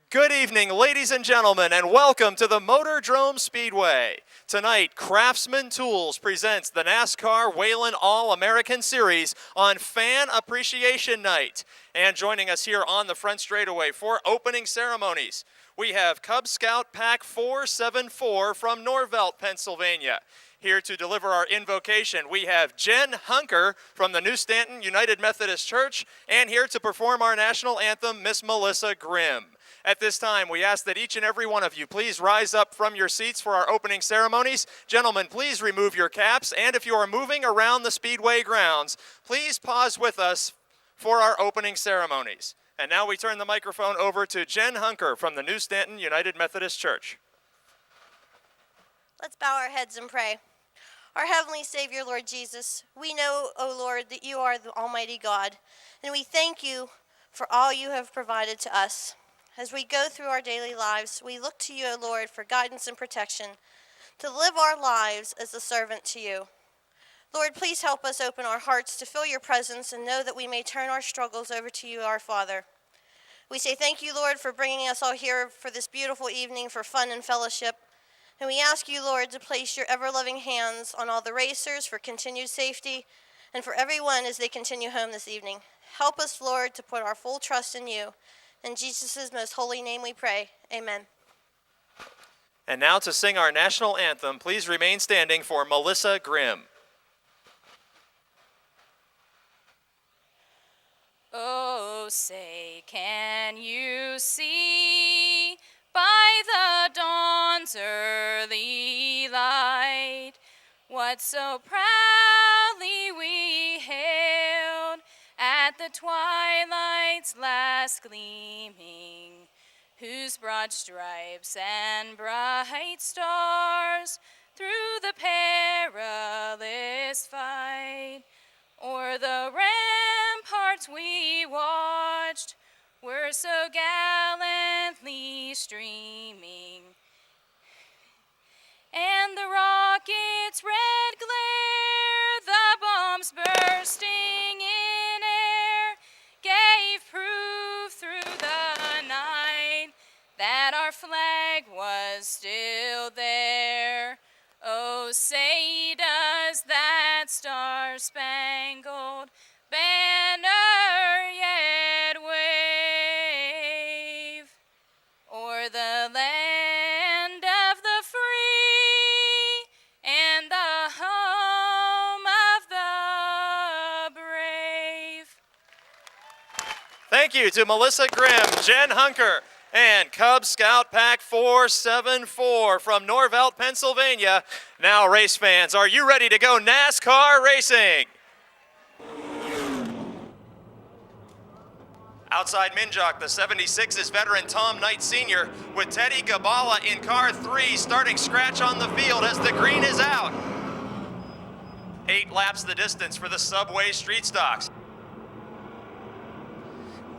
Good evening, ladies and gentlemen, and welcome to the Motordrome Speedway. Tonight, Craftsman Tools presents the NASCAR Whelen All-American Series on Fan Appreciation Night. And joining us here on the front straightaway for opening ceremonies, we have Cub Scout Pack 474 from Norvelt, Pennsylvania. Here to deliver our invocation, we have Jen Hunker from the New Stanton United Methodist Church, and here to perform our national anthem, Miss Melissa Grimm. At this time, we ask that each and every one of you please rise up from your seats for our opening ceremonies. Gentlemen, please remove your caps, and if you are moving around the Speedway grounds, please pause with us for our opening ceremonies. And now we turn the microphone over to Jen Hunker from the New Stanton United Methodist Church. Let's bow our heads and pray. Our Heavenly Savior, Lord Jesus, we know, O Lord, that you are the Almighty God, and we thank you for all you have provided to us. As we go through our daily lives, we look to you, O Lord, for guidance and protection, to live our lives as a servant to you. Lord, please help us open our hearts to feel your presence and know that we may turn our struggles over to you, our Father. We say thank you, Lord, for bringing us all here for this beautiful evening for fun and fellowship. And we ask you, Lord, to place your ever-loving hands on all the racers for continued safety and for everyone as they continue home this evening. Help us, Lord, to put our full trust in you. In Jesus' most holy name we pray. Amen. And now to sing our national anthem, please remain standing for Melissa Grimm. Oh, say, can you see by the dawn's early light what so proudly we hailed at the twilight's last gleaming, whose broad stripes and bright stars through the perilous fight o'er the ramparts we watched were so gallantly streaming, and the rocket's red glare, the bombs bursting in air, gave proof through the night that our flag was still there. Oh, say does that star-spangled banner yet wave o'er the land of the free and the home of the brave. Thank you to Melissa Grimm, Jen Hunker, and Cub Scout Pack 474 from Norvelt, Pennsylvania. Now, race fans, are you ready to go NASCAR racing? Outside Minjock, the 76 is veteran Tom Knight Sr. with Teddy Gabala in car 3, starting scratch on the field as the green is out. 8 laps the distance for the Subway Street Stocks.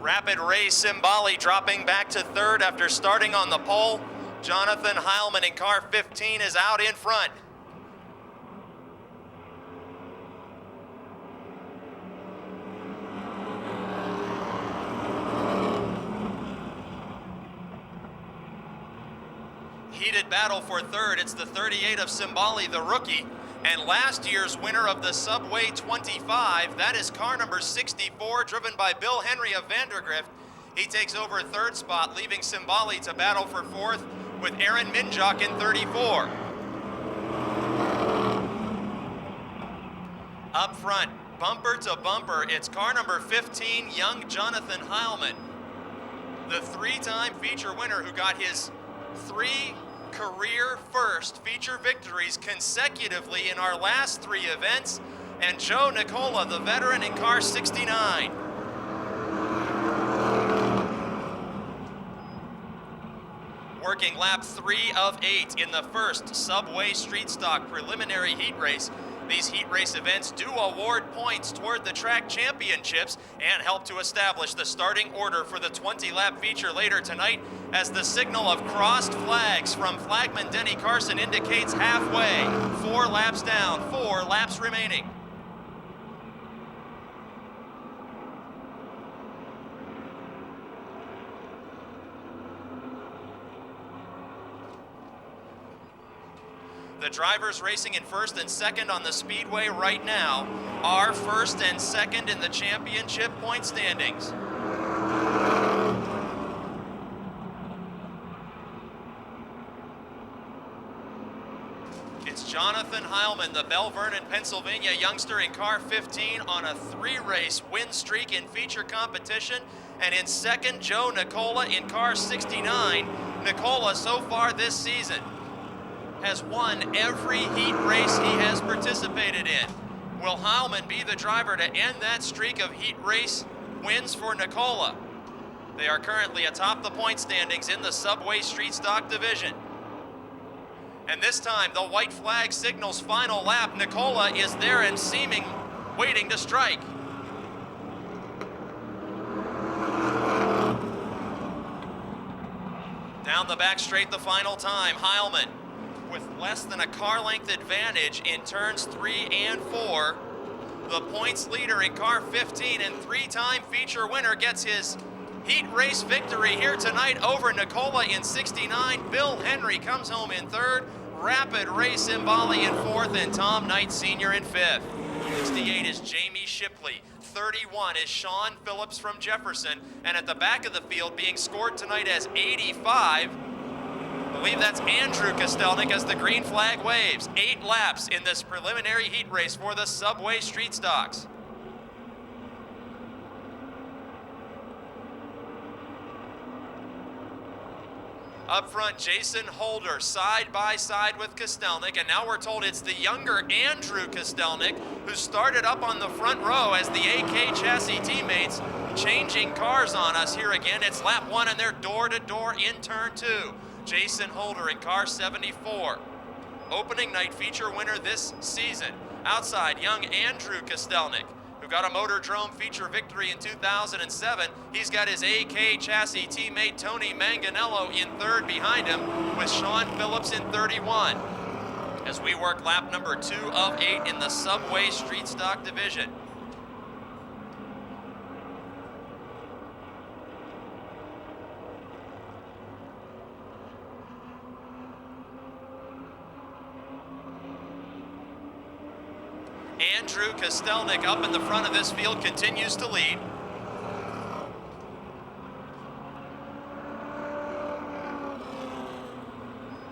Rapid Ray Simbali dropping back to 3rd after starting on the pole. Jonathan Heilman in car 15 is out in front. Heated battle for 3rd. It's the 38 of Simbali, the rookie, and last year's winner of the Subway 25. That is car number 64, driven by Bill Henry of Vandergrift. He takes over 3rd spot, leaving Simbali to battle for 4th with Aaron Minjock in 34. Up front, bumper to bumper, it's car number 15, young Jonathan Heilman, the 3-time feature winner who got his 3 career first feature victories consecutively in our last 3 events, and Joe Nicola, the veteran in car 69. Working lap 3 of 8 in the first Subway Street Stock preliminary heat race. These heat race events do award points toward the track championships and help to establish the starting order for the 20-lap feature later tonight, as the signal of crossed flags from flagman Denny Carson indicates halfway. 4 laps down, 4 laps remaining. The drivers racing in first and second on the Speedway right now are first and second in the championship point standings. It's Jonathan Heilman, the Belle Vernon, Pennsylvania youngster in car 15 on a 3-race win streak in feature competition. And in second, Joe Nicola in car 69. Nicola so far this season has won every heat race he has participated in. Will Heilman be the driver to end that streak of heat race wins for Nicola? They are currently atop the point standings in the Subway Street Stock division. And this time, the white flag signals final lap. Nicola is there and seeming waiting to strike. Down the back straight the final time, Heilman with less than a car length advantage in turns 3 and 4. The points leader in car 15 and 3-time feature winner gets his heat race victory here tonight over Nicola in 69. Bill Henry comes home in third. Rapid Race Imbali in fourth, and Tom Knight Sr. in fifth. 68 is Jamie Shipley. 31 is Sean Phillips from Jefferson. And at the back of the field being scored tonight as 85, I believe that's Andrew Kostelnik as the green flag waves. 8 laps in this preliminary heat race for the Subway Street Stocks. Up front, Jason Holder side by side with Kostelnik, and now we're told it's the younger Andrew Kostelnik who started up on the front row as the AK chassis teammates changing cars on us here again. It's lap 1 and they're door-to-door in turn 2. Jason Holder in car 74. Opening night feature winner this season. Outside, young Andrew Kostelnik, who got a Motordrome feature victory in 2007. He's got his AK chassis teammate Tony Manganello in third behind him, with Sean Phillips in 31. As we work lap number 2 of 8 in the Subway Street Stock division. Andrew Kostelnik up in the front of this field continues to lead.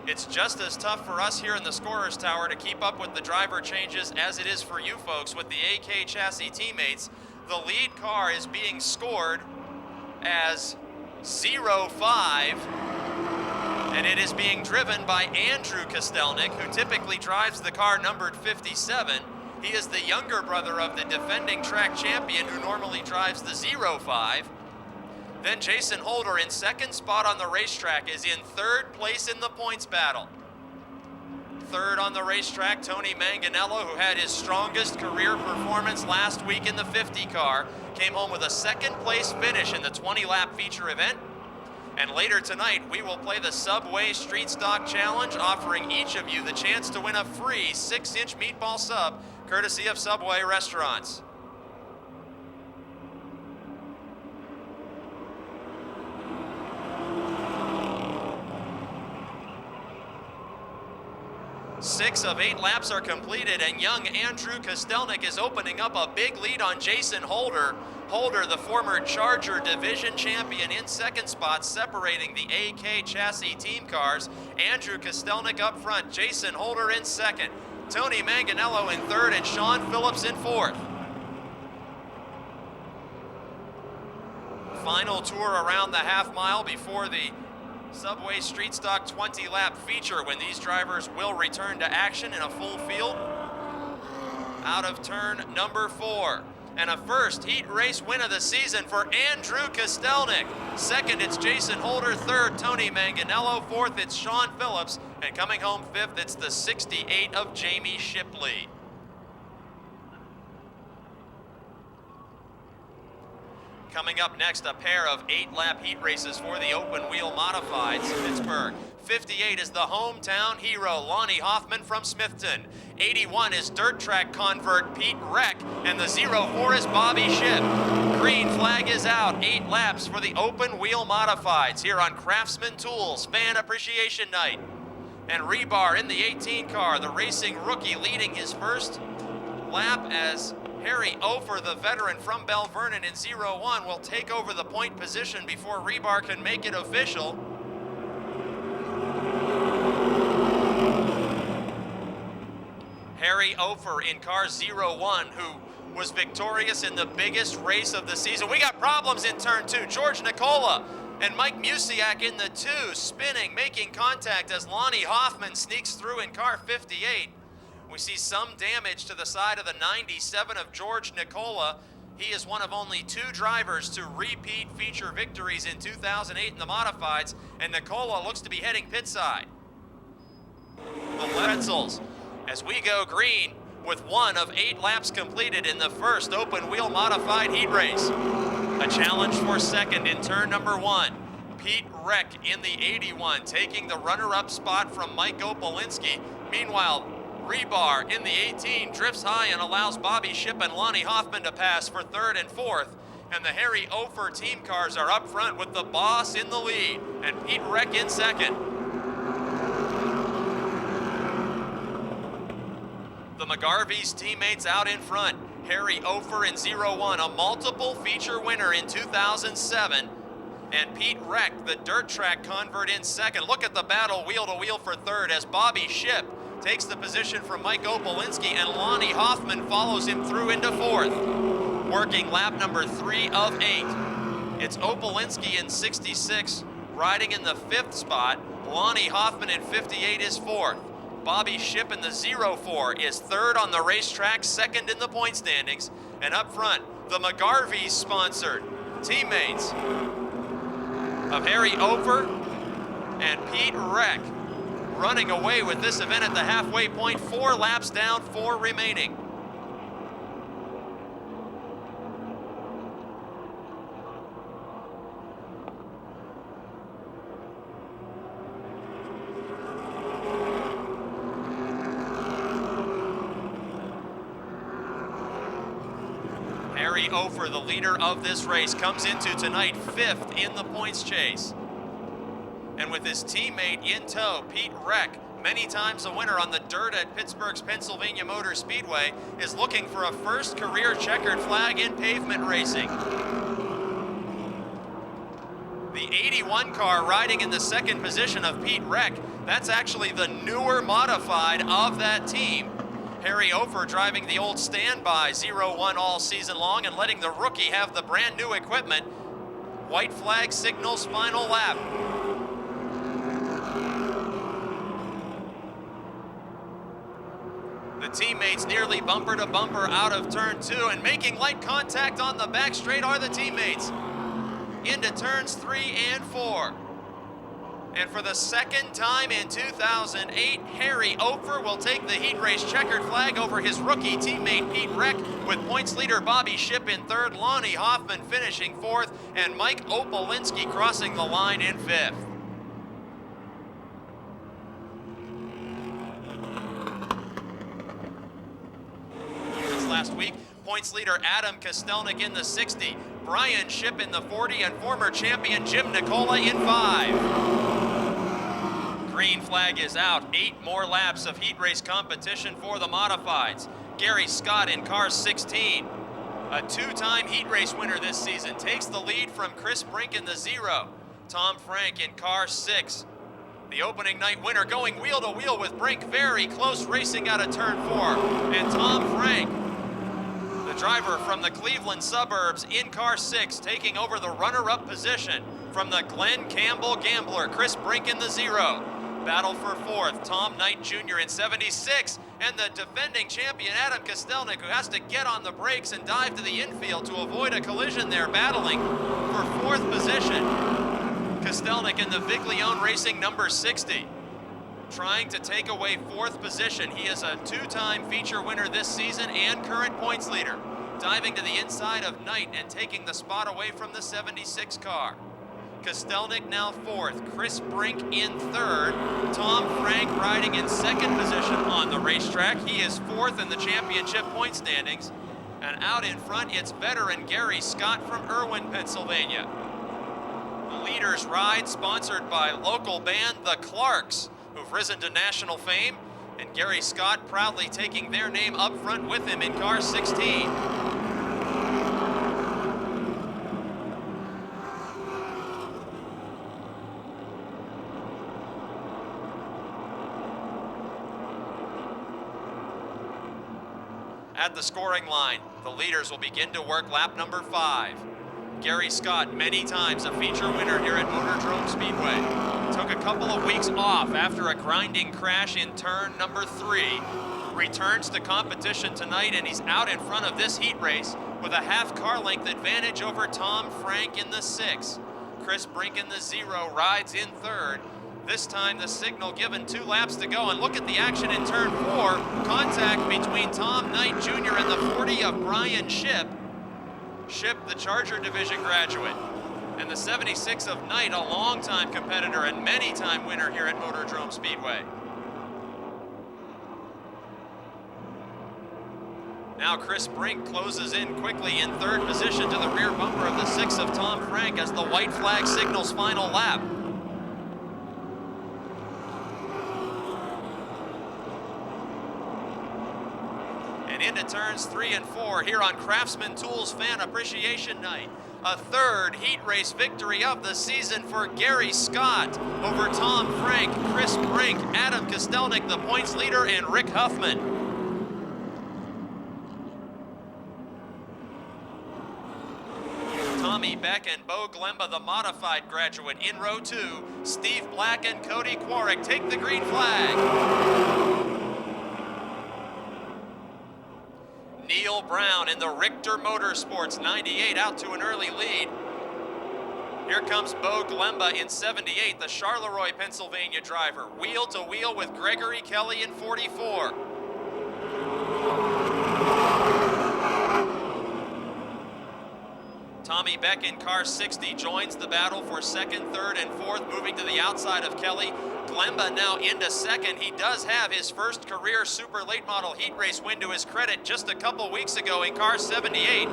It's just as tough for us here in the scorer's tower to keep up with the driver changes as it is for you folks with the AK chassis teammates. The lead car is being scored as 05, and it is being driven by Andrew Kostelnik, who typically drives the car numbered 57. He is the younger brother of the defending track champion who normally drives the 05. Then Jason Holder in second spot on the racetrack is in third place in the points battle. Third on the racetrack, Tony Manganello, who had his strongest career performance last week in the 50 car, came home with a second place finish in the 20-lap feature event. And later tonight, we will play the Subway Street Stock Challenge, offering each of you the chance to win a free 6-inch meatball sub, courtesy of Subway Restaurants. Six of 8 laps are completed, and young Andrew Kostelnik is opening up a big lead on Jason Holder. Holder, the former Charger division champion, in second spot, separating the AK chassis team cars. Andrew Kostelnik up front, Jason Holder in second, Tony Manganello in third, and Sean Phillips in fourth. Final tour around the half mile before the Subway Street Stock 20-lap feature, when these drivers will return to action in a full field out of turn number 4. And a first heat race win of the season for Andrew Kostelnik. Second, it's Jason Holder. Third, Tony Manganello. Fourth, it's Sean Phillips. And coming home fifth, it's the 68 of Jamie Shipley. Coming up next, a pair of 8-lap heat races for the open wheel modifieds. Pittsburgh. 58 is the hometown hero, Lonnie Hoffman from Smithton. 81 is dirt track convert Pete Reck, and the 04 is Bobby Ship. Green flag is out. 8 laps for the open wheel modifieds here on Craftsman Tools Fan Appreciation Night. And Rebar in the 18 car, the racing rookie leading his first lap as Harry Ofer, the veteran from Bell Vernon in 0-1, will take over the point position before Rebar can make it official. Harry Ofer in car 0-1, who was victorious in the biggest race of the season. We got problems in turn 2. George Nicola and Mike Musiak in the 2, spinning, making contact as Lonnie Hoffman sneaks through in car 58. We see some damage to the side of the 97 of George Nicola. He is one of only 2 drivers to repeat feature victories in 2008 in the modifieds, and Nicola looks to be heading pit side. The Pretzels, as we go green with 1 of 8 laps completed in the first open wheel modified heat race. A challenge for second in turn number 1. Pete Reck in the 81, taking the runner-up spot from Mike Opolinski. Meanwhile, Rebar in the 18 drifts high and allows Bobby Shipp and Lonnie Hoffman to pass for 3rd and 4th. And the Harry Ofer team cars are up front with the boss in the lead and Pete Reck in 2nd. The McGarvey's teammates out in front. Harry Ofer in 0-1, a multiple feature winner in 2007. And Pete Reck, the dirt track convert, in 2nd. Look at the battle wheel to wheel for 3rd as Bobby Shipp takes the position from Mike Opolinski and Lonnie Hoffman follows him through into 4th. Working lap number 3 of 8. It's Opolinski in 66, riding in the 5th spot. Lonnie Hoffman in 58 is 4th. Bobby Shipp in the 0-4 is 3rd on the racetrack, 2nd in the point standings. And up front, the McGarvey's sponsored teammates of Harry Ofer and Pete Reck running away with this event at the halfway point. 4 laps down, 4 remaining. Harry Ofer, the leader of this race, comes into tonight 5th in the points chase. And with his teammate in tow, Pete Reck, many times a winner on the dirt at Pittsburgh's Pennsylvania Motor Speedway, is looking for a first career checkered flag in pavement racing. The 81 car riding in the 2nd position of Pete Reck, that's actually the newer modified of that team. Harry Ofer driving the old standby 0-1 all season long and letting the rookie have the brand new equipment. White flag signals final lap. The teammates nearly bumper to bumper out of turn 2, and making light contact on the back straight are the teammates. Into turns 3 and 4. And for the 2nd time in 2008, Harry Ofer will take the heat race checkered flag over his rookie teammate Pete Reck, with points leader Bobby Shipp in 3rd, Lonnie Hoffman finishing 4th, and Mike Opolinski crossing the line in 5th. Last week, points leader Adam Kostelnik in the 60, Brian Shipp in the 40, and former champion Jim Nicola in 5. Green flag is out. 8 more laps of heat race competition for the modifieds. Gary Scott in car 16, a 2-time heat race winner this season, takes the lead from Chris Brink in the 0. Tom Frank in car 6. The opening night winner going wheel to wheel with Brink, very close racing out of turn 4. And Tom Frank, the driver from the Cleveland suburbs, in car 6, taking over the runner-up position from the Glenn Campbell Gambler. Chris Brink in the 0. Battle for 4th, Tom Knight Jr. in 76, and the defending champion Adam Kostelnik, who has to get on the brakes and dive to the infield to avoid a collision there, battling for 4th position. Kostelnik in the Viglione Racing number 60, trying to take away 4th position. He is a 2-time feature winner this season and current points leader, diving to the inside of Knight and taking the spot away from the 76 car. Kostelnik now 4th, Chris Brink in 3rd, Tom Frank riding in 2nd position on the racetrack. He is 4th in the championship point standings. And out in front, it's veteran Gary Scott from Irwin, Pennsylvania. The leaders ride, sponsored by local band The Clarks. who've risen to national fame, and Gary Scott proudly taking their name up front with him in car 16. At the scoring line, the leaders will begin to work lap number 5. Gary Scott, many times a feature winner here at Motordrome Speedway, took a couple of weeks off after a grinding crash in turn number 3. Returns to competition tonight, and he's out in front of this heat race with a half car length advantage over Tom Frank in the 6. Chris Brink in the 0 rides in 3rd. This time the signal given 2 laps to go, and look at the action in turn 4. Contact between Tom Knight Jr. and the 40 of Brian Shipp. Shipp, the Charger Division graduate, and the 76 of Knight, a longtime competitor and many-time winner here at Motordrome Speedway. Now Chris Brink closes in quickly in 3rd position to the rear bumper of the 6 of Tom Frank as the white flag signals final lap. And into turns 3 and 4 here on Craftsman Tools Fan Appreciation Night. A 3rd heat race victory of the season for Gary Scott over Tom Frank, Chris Brink, Adam Kostelnik, the points leader, and Rick Huffman. Tommy Beck and Bo Glemba, the modified graduate, in row 2. Steve Black and Cody Quarrick take the green flag. Neil Brown in the Richter Motorsports 98 out to an early lead. Here comes Bo Glemba in 78, the Charleroi, Pennsylvania driver, wheel to wheel with Gregory Kelly in 44. Tommy Beck in car 60 joins the battle for 2nd, 3rd, and 4th, moving to the outside of Kelly. Glemba now into 2nd. He does have his first career super late model heat race win to his credit just a couple weeks ago in car 78.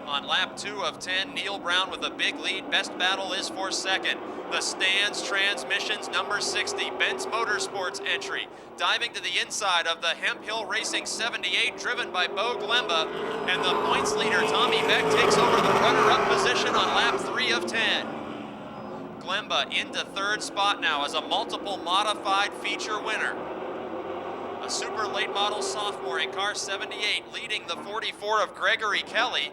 On lap 2 of 10, Neil Brown with a big lead. Best battle is for 2nd. The Stands Transmissions number 60, Benz Motorsports entry. Diving to the inside of the Hemp Hill Racing 78, driven by Bo Glemba. And the points leader, Tommy Beck, takes over the runner-up position on lap 3 of 10. Glemba into 3rd spot now as a multiple modified feature winner. A super late model sophomore in car 78, leading the 44 of Gregory Kelly.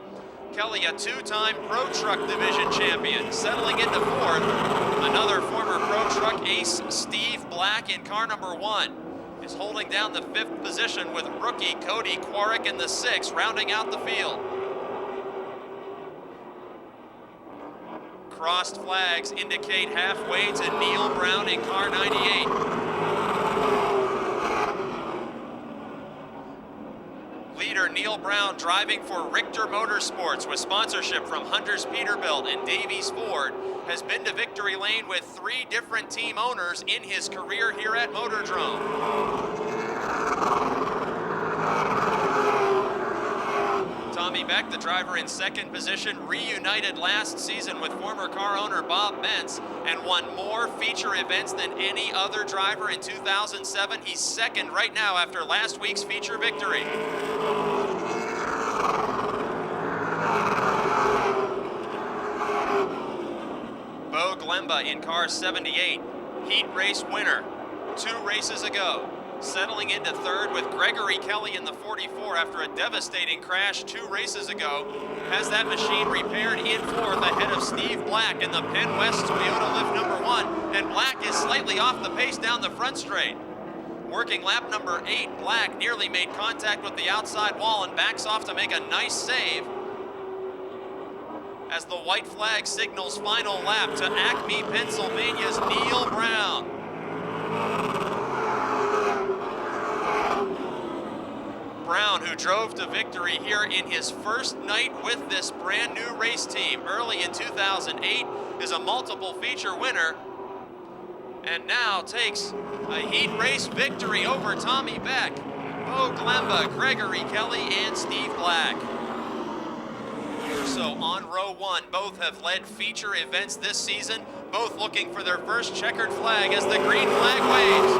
Kelly, a 2-time Pro Truck Division champion, settling into 4th. Another former Pro Truck ace, Steve Black, in car number 1, is holding down the 5th position with rookie Cody Quarrick in the 6, rounding out the field. Crossed flags indicate halfway to Neil Brown in car 98. Leader Neil Brown driving for Richter Motorsports with sponsorship from Hunter's Peterbilt and Davies Ford, has been to victory lane with 3 different team owners in his career here at Motordrome. Tommy Beck, the driver in 2nd position, reunited last season with former car owner Bob Bentz and won more feature events than any other driver in 2007. He's 2nd right now after last week's feature victory. Bo Glemba in car 78, heat race winner 2 races ago. Settling into 3rd with Gregory Kelly in the 44 after a devastating crash 2 races ago. Has that machine repaired in 4th ahead of Steve Black in the Penn West Toyota Lift number 1. And Black is slightly off the pace down the front straight. Working lap number 8, Black nearly made contact with the outside wall and backs off to make a nice save. As the white flag signals final lap to Acme, Pennsylvania's Neil Brown. Brown, who drove to victory here in his first night with this brand new race team early in 2008, is a multiple feature winner and now takes a heat race victory over Tommy Beck, Bo Glemba, Gregory Kelly, and Steve Black. Urso on row 1. Both have led feature events this season, both looking for their first checkered flag as the green flag waves.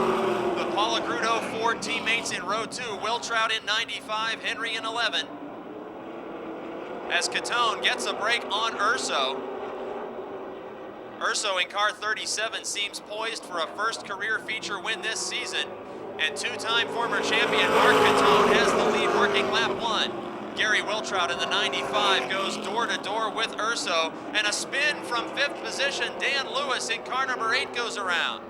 The Paul Agrudo Ford teammates in row 2, Wiltrout in 95, Henry in 11. As Catone gets a break on Urso. Urso in car 37 seems poised for a first career feature win this season, and two-time former champion Mark Catone has the lead working lap 1. Gary Wiltrout in the 95 goes door-to-door with Urso, and a spin from 5th position. Dan Lewis in car number 8 goes around.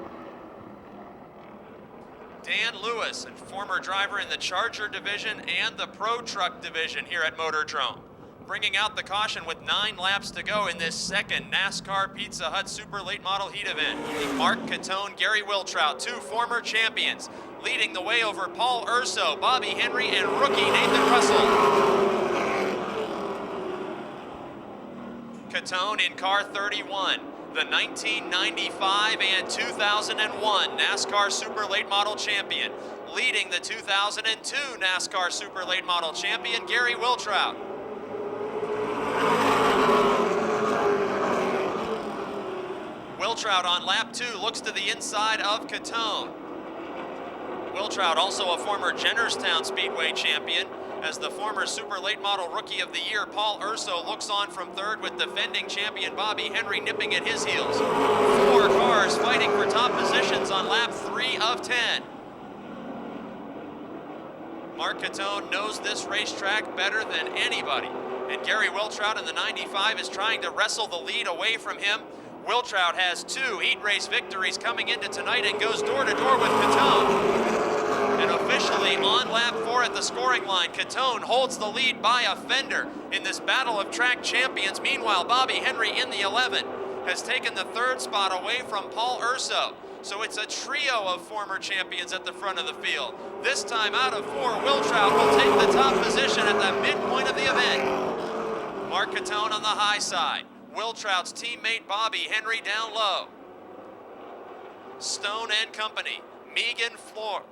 Dan Lewis, a former driver in the Charger division and the Pro Truck division here at Motordrome, bringing out the caution with 9 laps to go in this second NASCAR Pizza Hut Super Late Model Heat event. Mark Catone, Gary Wiltrout, 2 former champions, leading the way over Paul Urso, Bobby Henry, and rookie Nathan Russell. Catone in car 31, the 1995 and 2001 NASCAR Super Late Model champion, leading the 2002 NASCAR Super Late Model champion, Gary Wiltrout. Wiltrout on lap 2 looks to the inside of Catone. Wiltrout, also a former Jennerstown Speedway champion, as the former Super Late Model Rookie of the Year, Paul Urso, looks on from 3rd with defending champion Bobby Henry nipping at his heels. 4 cars fighting for top positions on lap 3 of 10. Mark Catone knows this racetrack better than anybody, and Gary Wiltrout in the 95 is trying to wrestle the lead away from him. Wiltrout has 2 heat race victories coming into tonight and goes door-to-door with Catone. And officially on lap 4 at the scoring line, Catone holds the lead by a fender in this battle of track champions. Meanwhile, Bobby Henry in the 11 has taken the 3rd spot away from Paul Urso. So it's a trio of former champions at the front of the field. This time out of 4, Wiltrout will take the top position at the midpoint of the event. Mark Catone on the high side. Wiltrout's teammate Bobby Henry down low. Stone and Company, Megan Floor,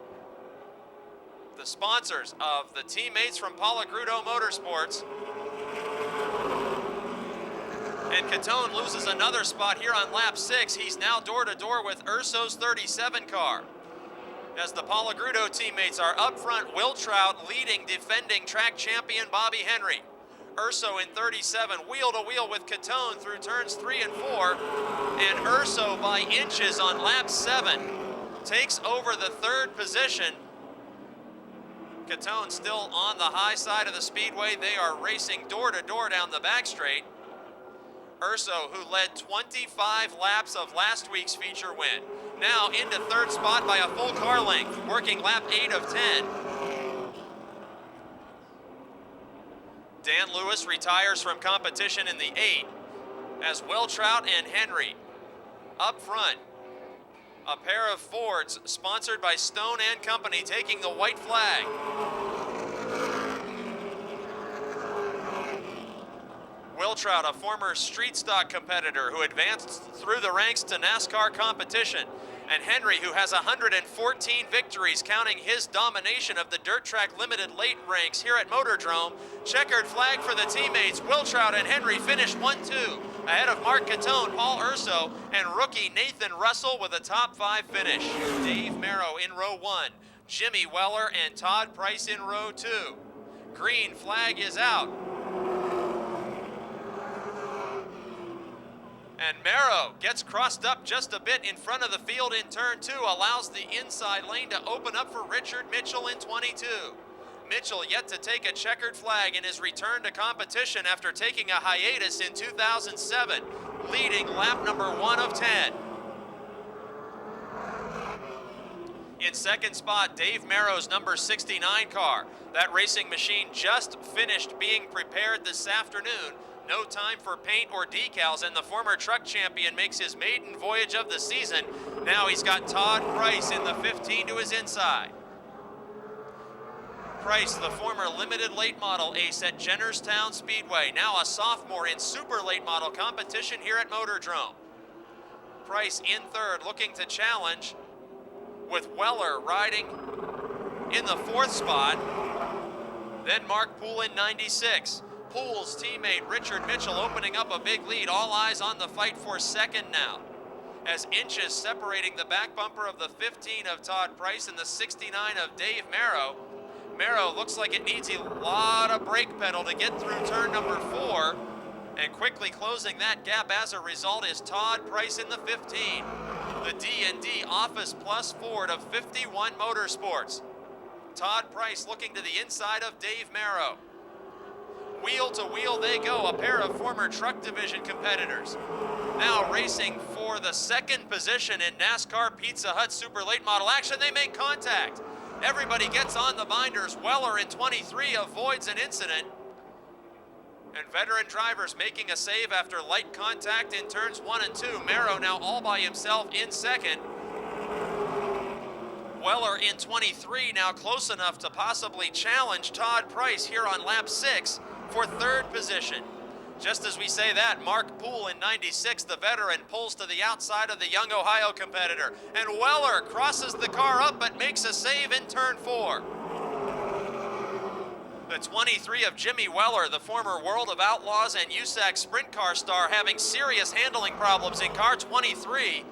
the sponsors of the teammates from Paul Agrudo Motorsports. And Catone loses another spot here on lap 6. He's now door-to-door with Urso's 37 car. As the Paul Agrudo teammates are up front, Wiltrout leading defending track champion Bobby Henry. Urso in 37, wheel-to-wheel with Catone through turns 3 and 4, and Urso by inches on lap 7 takes over the 3rd position. Catone still on the high side of the speedway. They are racing door-to-door down the back straight. Urso, who led 25 laps of last week's feature win, now into 3rd spot by a full car length, working lap 8 of 10. Dan Lewis retires from competition in the 8, as Wiltrout and Henry up front. A pair of Fords sponsored by Stone and Company taking the white flag. Wiltrout, a former street stock competitor who advanced through the ranks to NASCAR competition, and Henry, who has 114 victories, counting his domination of the dirt track limited late ranks here at Motordrome. Checkered flag for the teammates. Wiltrout and Henry finish 1-2, ahead of Mark Catone, Paul Urso, and rookie Nathan Russell with a top 5 finish. Dave Meros in row 1, Jimmy Weller and Todd Price in row 2. Green flag is out. And Meros gets crossed up just a bit in front of the field in turn 2, allows the inside lane to open up for Richard Mitchell in 22. Mitchell yet to take a checkered flag in his return to competition after taking a hiatus in 2007, leading lap number 1 of 10. In 2nd spot, Dave Meros' number 69 car. That racing machine just finished being prepared this afternoon. No time for paint or decals, and the former truck champion makes his maiden voyage of the season. Now he's got Todd Price in the 15 to his inside. Price, the former limited late model ace at Jennerstown Speedway, now a sophomore in super late model competition here at Motordrome. Price in 3rd, looking to challenge, with Weller riding in the 4th spot. Then Mark Poole in 96. Poole's teammate Richard Mitchell opening up a big lead. All eyes on the fight for second now, as inches separating the back bumper of the 15 of Todd Price and the 69 of Dave Mero. Mero looks like it needs a lot of brake pedal to get through turn number 4, and quickly closing that gap as a result is Todd Price in the 15. The D&D Office Plus Ford of 51 Motorsports. Todd Price looking to the inside of Dave Mero. Wheel to wheel they go, a pair of former truck division competitors. Now racing for the second position in NASCAR Pizza Hut Super Late Model action. They make contact. Everybody gets on the binders. Weller in 23 avoids an incident. And veteran drivers making a save after light contact in turns 1 and 2. Mero now all by himself in second. Weller in 23 now close enough to possibly challenge Todd Price here on lap 6 for third position. Just as we say that, Mark Poole in 96, the veteran, pulls to the outside of the young Ohio competitor. And Weller crosses the car up but makes a save in turn 4. The 23 of Jimmy Weller, the former World of Outlaws and USAC sprint car star, having serious handling problems in car 23.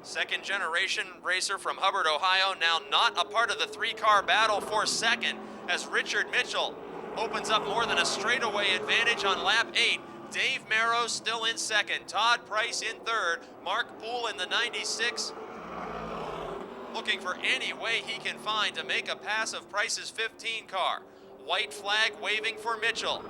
Second generation racer from Hubbard, Ohio, now not a part of the 3-car battle for second, as Richard Mitchell opens up more than a straightaway advantage on lap 8. Dave Meros still in second, Todd Price in third, Mark Poole in the 96. Looking for any way he can find to make a pass of Price's 15 car. White flag waving for Mitchell.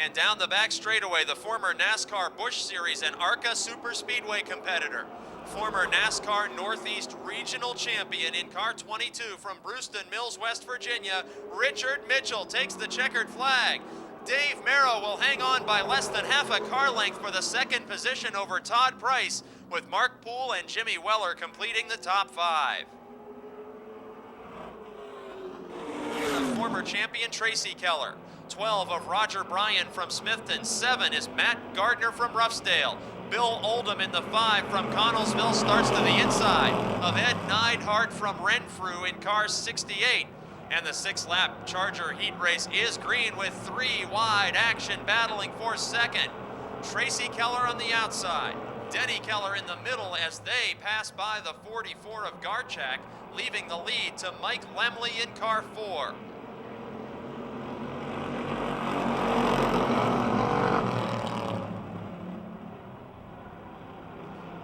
And down the back straightaway, the former NASCAR Busch Series and ARCA Super Speedway competitor, former NASCAR Northeast Regional Champion in car 22 from Brewston Mills, West Virginia, Richard Mitchell takes the checkered flag. Dave Mero will hang on by less than half a car length for the second position over Todd Price, with Mark Poole and Jimmy Weller completing the top 5. The former champion Tracy Keller, 12 of Roger Bryan from Smithton, 7 is Matt Gardner from Ruffsdale. Bill Oldham in the 5 from Connellsville starts to the inside of Ed Neidhart from Renfrew in car 68. And the 6-lap Charger heat race is green with 3 wide action battling for second. Tracy Keller on the outside, Denny Keller in the middle as they pass by the 44 of Garchak, leaving the lead to Mike Lemley in car 4.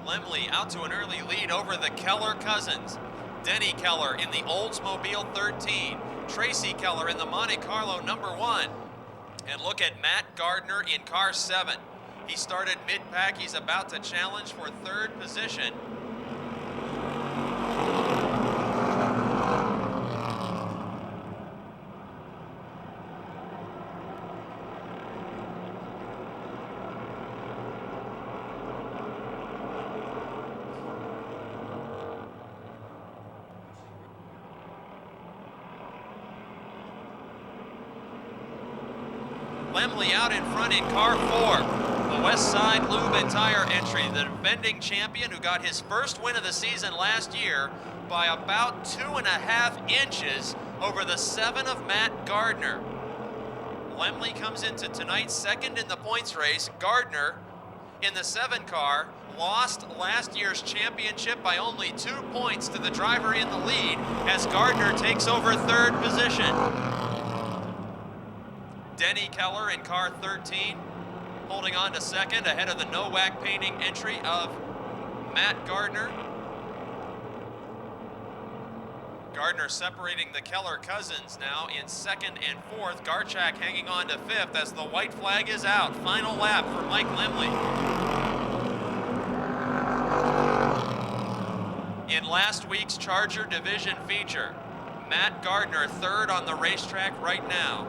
Lemley out to an early lead over the Keller cousins. Denny Keller in the Oldsmobile 13. Tracy Keller in the Monte Carlo number 1. And look at Matt Gardner in car 7. He started mid-pack. He's about to challenge for third position. Lemley out in front in car 4. The West Side Lube and Tire entry, the defending champion who got his first win of the season last year by about 2.5 inches over the 7 of Matt Gardner. Lemley comes into tonight's second in the points race. Gardner in the 7 car lost last year's championship by only 2 points to the driver in the lead as Gardner takes over third position. Denny Keller in car 13, holding on to second ahead of the Nowak painting entry of Matt Gardner. Gardner separating the Keller cousins now in second and fourth. Garchak hanging on to fifth as the white flag is out. Final lap for Mike Lemley. In last week's Charger Division feature, Matt Gardner, third on the racetrack right now,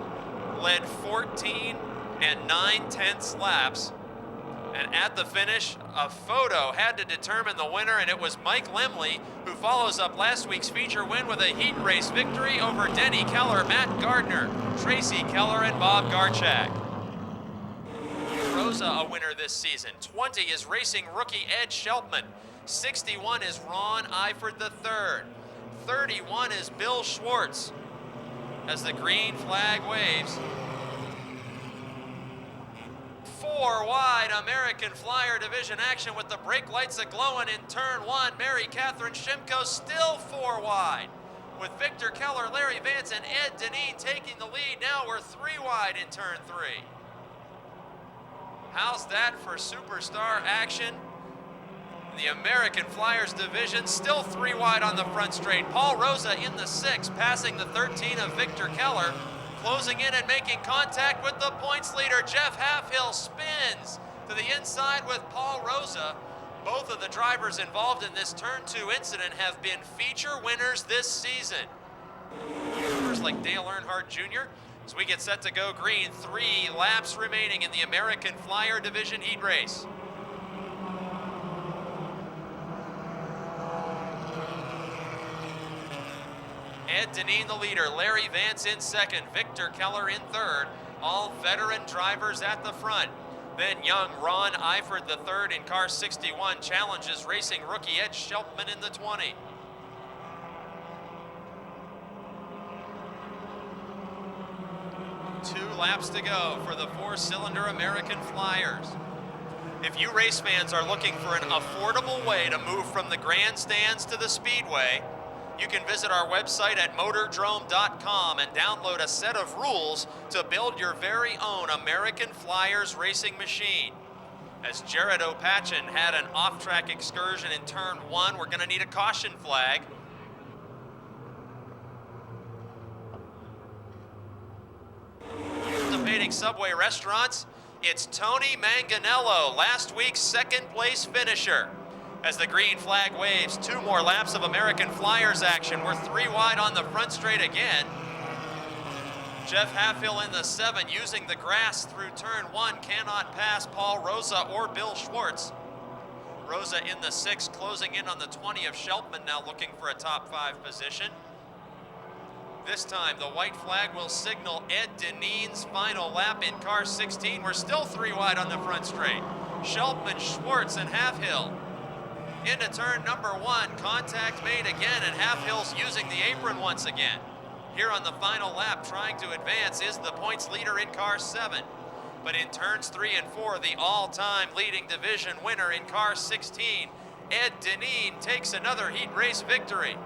led 14 9/10 laps, and at the finish, a photo had to determine the winner, and it was Mike Lemley, who follows up last week's feature win with a heat race victory over Denny Keller, Matt Gardner, Tracy Keller, and Bob Garchak. Rosa a winner this season. 20 is racing rookie Ed Sheltman. 61 is Ron Eifert III. 31 is Bill Schwartz as the green flag waves. 4 wide American Flyer Division action with the brake lights a-glowing in turn 1. Mary Catherine Shimko still 4 wide, with Victor Keller, Larry Vance, and Ed Deneen taking the lead. Now we're 3 wide in turn 3. How's that for superstar action? The American Flyers division still 3 wide on the front straight. Paul Rosa in the 6, passing the 13 of Victor Keller, closing in and making contact with the points leader. Jeff Halfhill spins to the inside with Paul Rosa. Both of the drivers involved in this turn 2 incident have been feature winners this season. Drivers like Dale Earnhardt Jr. As we get set to go green, 3 laps remaining in the American Flyer Division heat race. Ed Deneen the leader, Larry Vance in second, Victor Keller in third, all veteran drivers at the front. Then young Ron Eifert the third in car 61 challenges racing rookie Ed Shelpman in the 20. Two laps to go for the 4-cylinder American Flyers. If you race fans are looking for an affordable way to move from the grandstands to the speedway, you can visit our website at Motordrome.com and download a set of rules to build your very own American Flyers racing machine. As Jared Opachin had an off-track excursion in turn 1, we're going to need a caution flag. Participating Subway restaurants, it's Tony Manganello, last week's second place finisher. As the green flag waves, 2 more laps of American Flyers action. We're 3 wide on the front straight again. Jeff Halfhill in the 7, using the grass through turn 1, cannot pass Paul Rosa or Bill Schwartz. Rosa in the 6, closing in on the 20 of Shelpman, now looking for a top 5 position. This time, the white flag will signal Ed Deneen's final lap in car 16. We're still 3 wide on the front straight. Shelpman, Schwartz, and Halfhill. Into turn number 1, contact made again, and Halfhill's using the apron once again. Here on the final lap, trying to advance, is the points leader in car 7. But in turns 3 and 4, the all-time leading division winner in car 16, Ed Deneen, takes another heat race victory.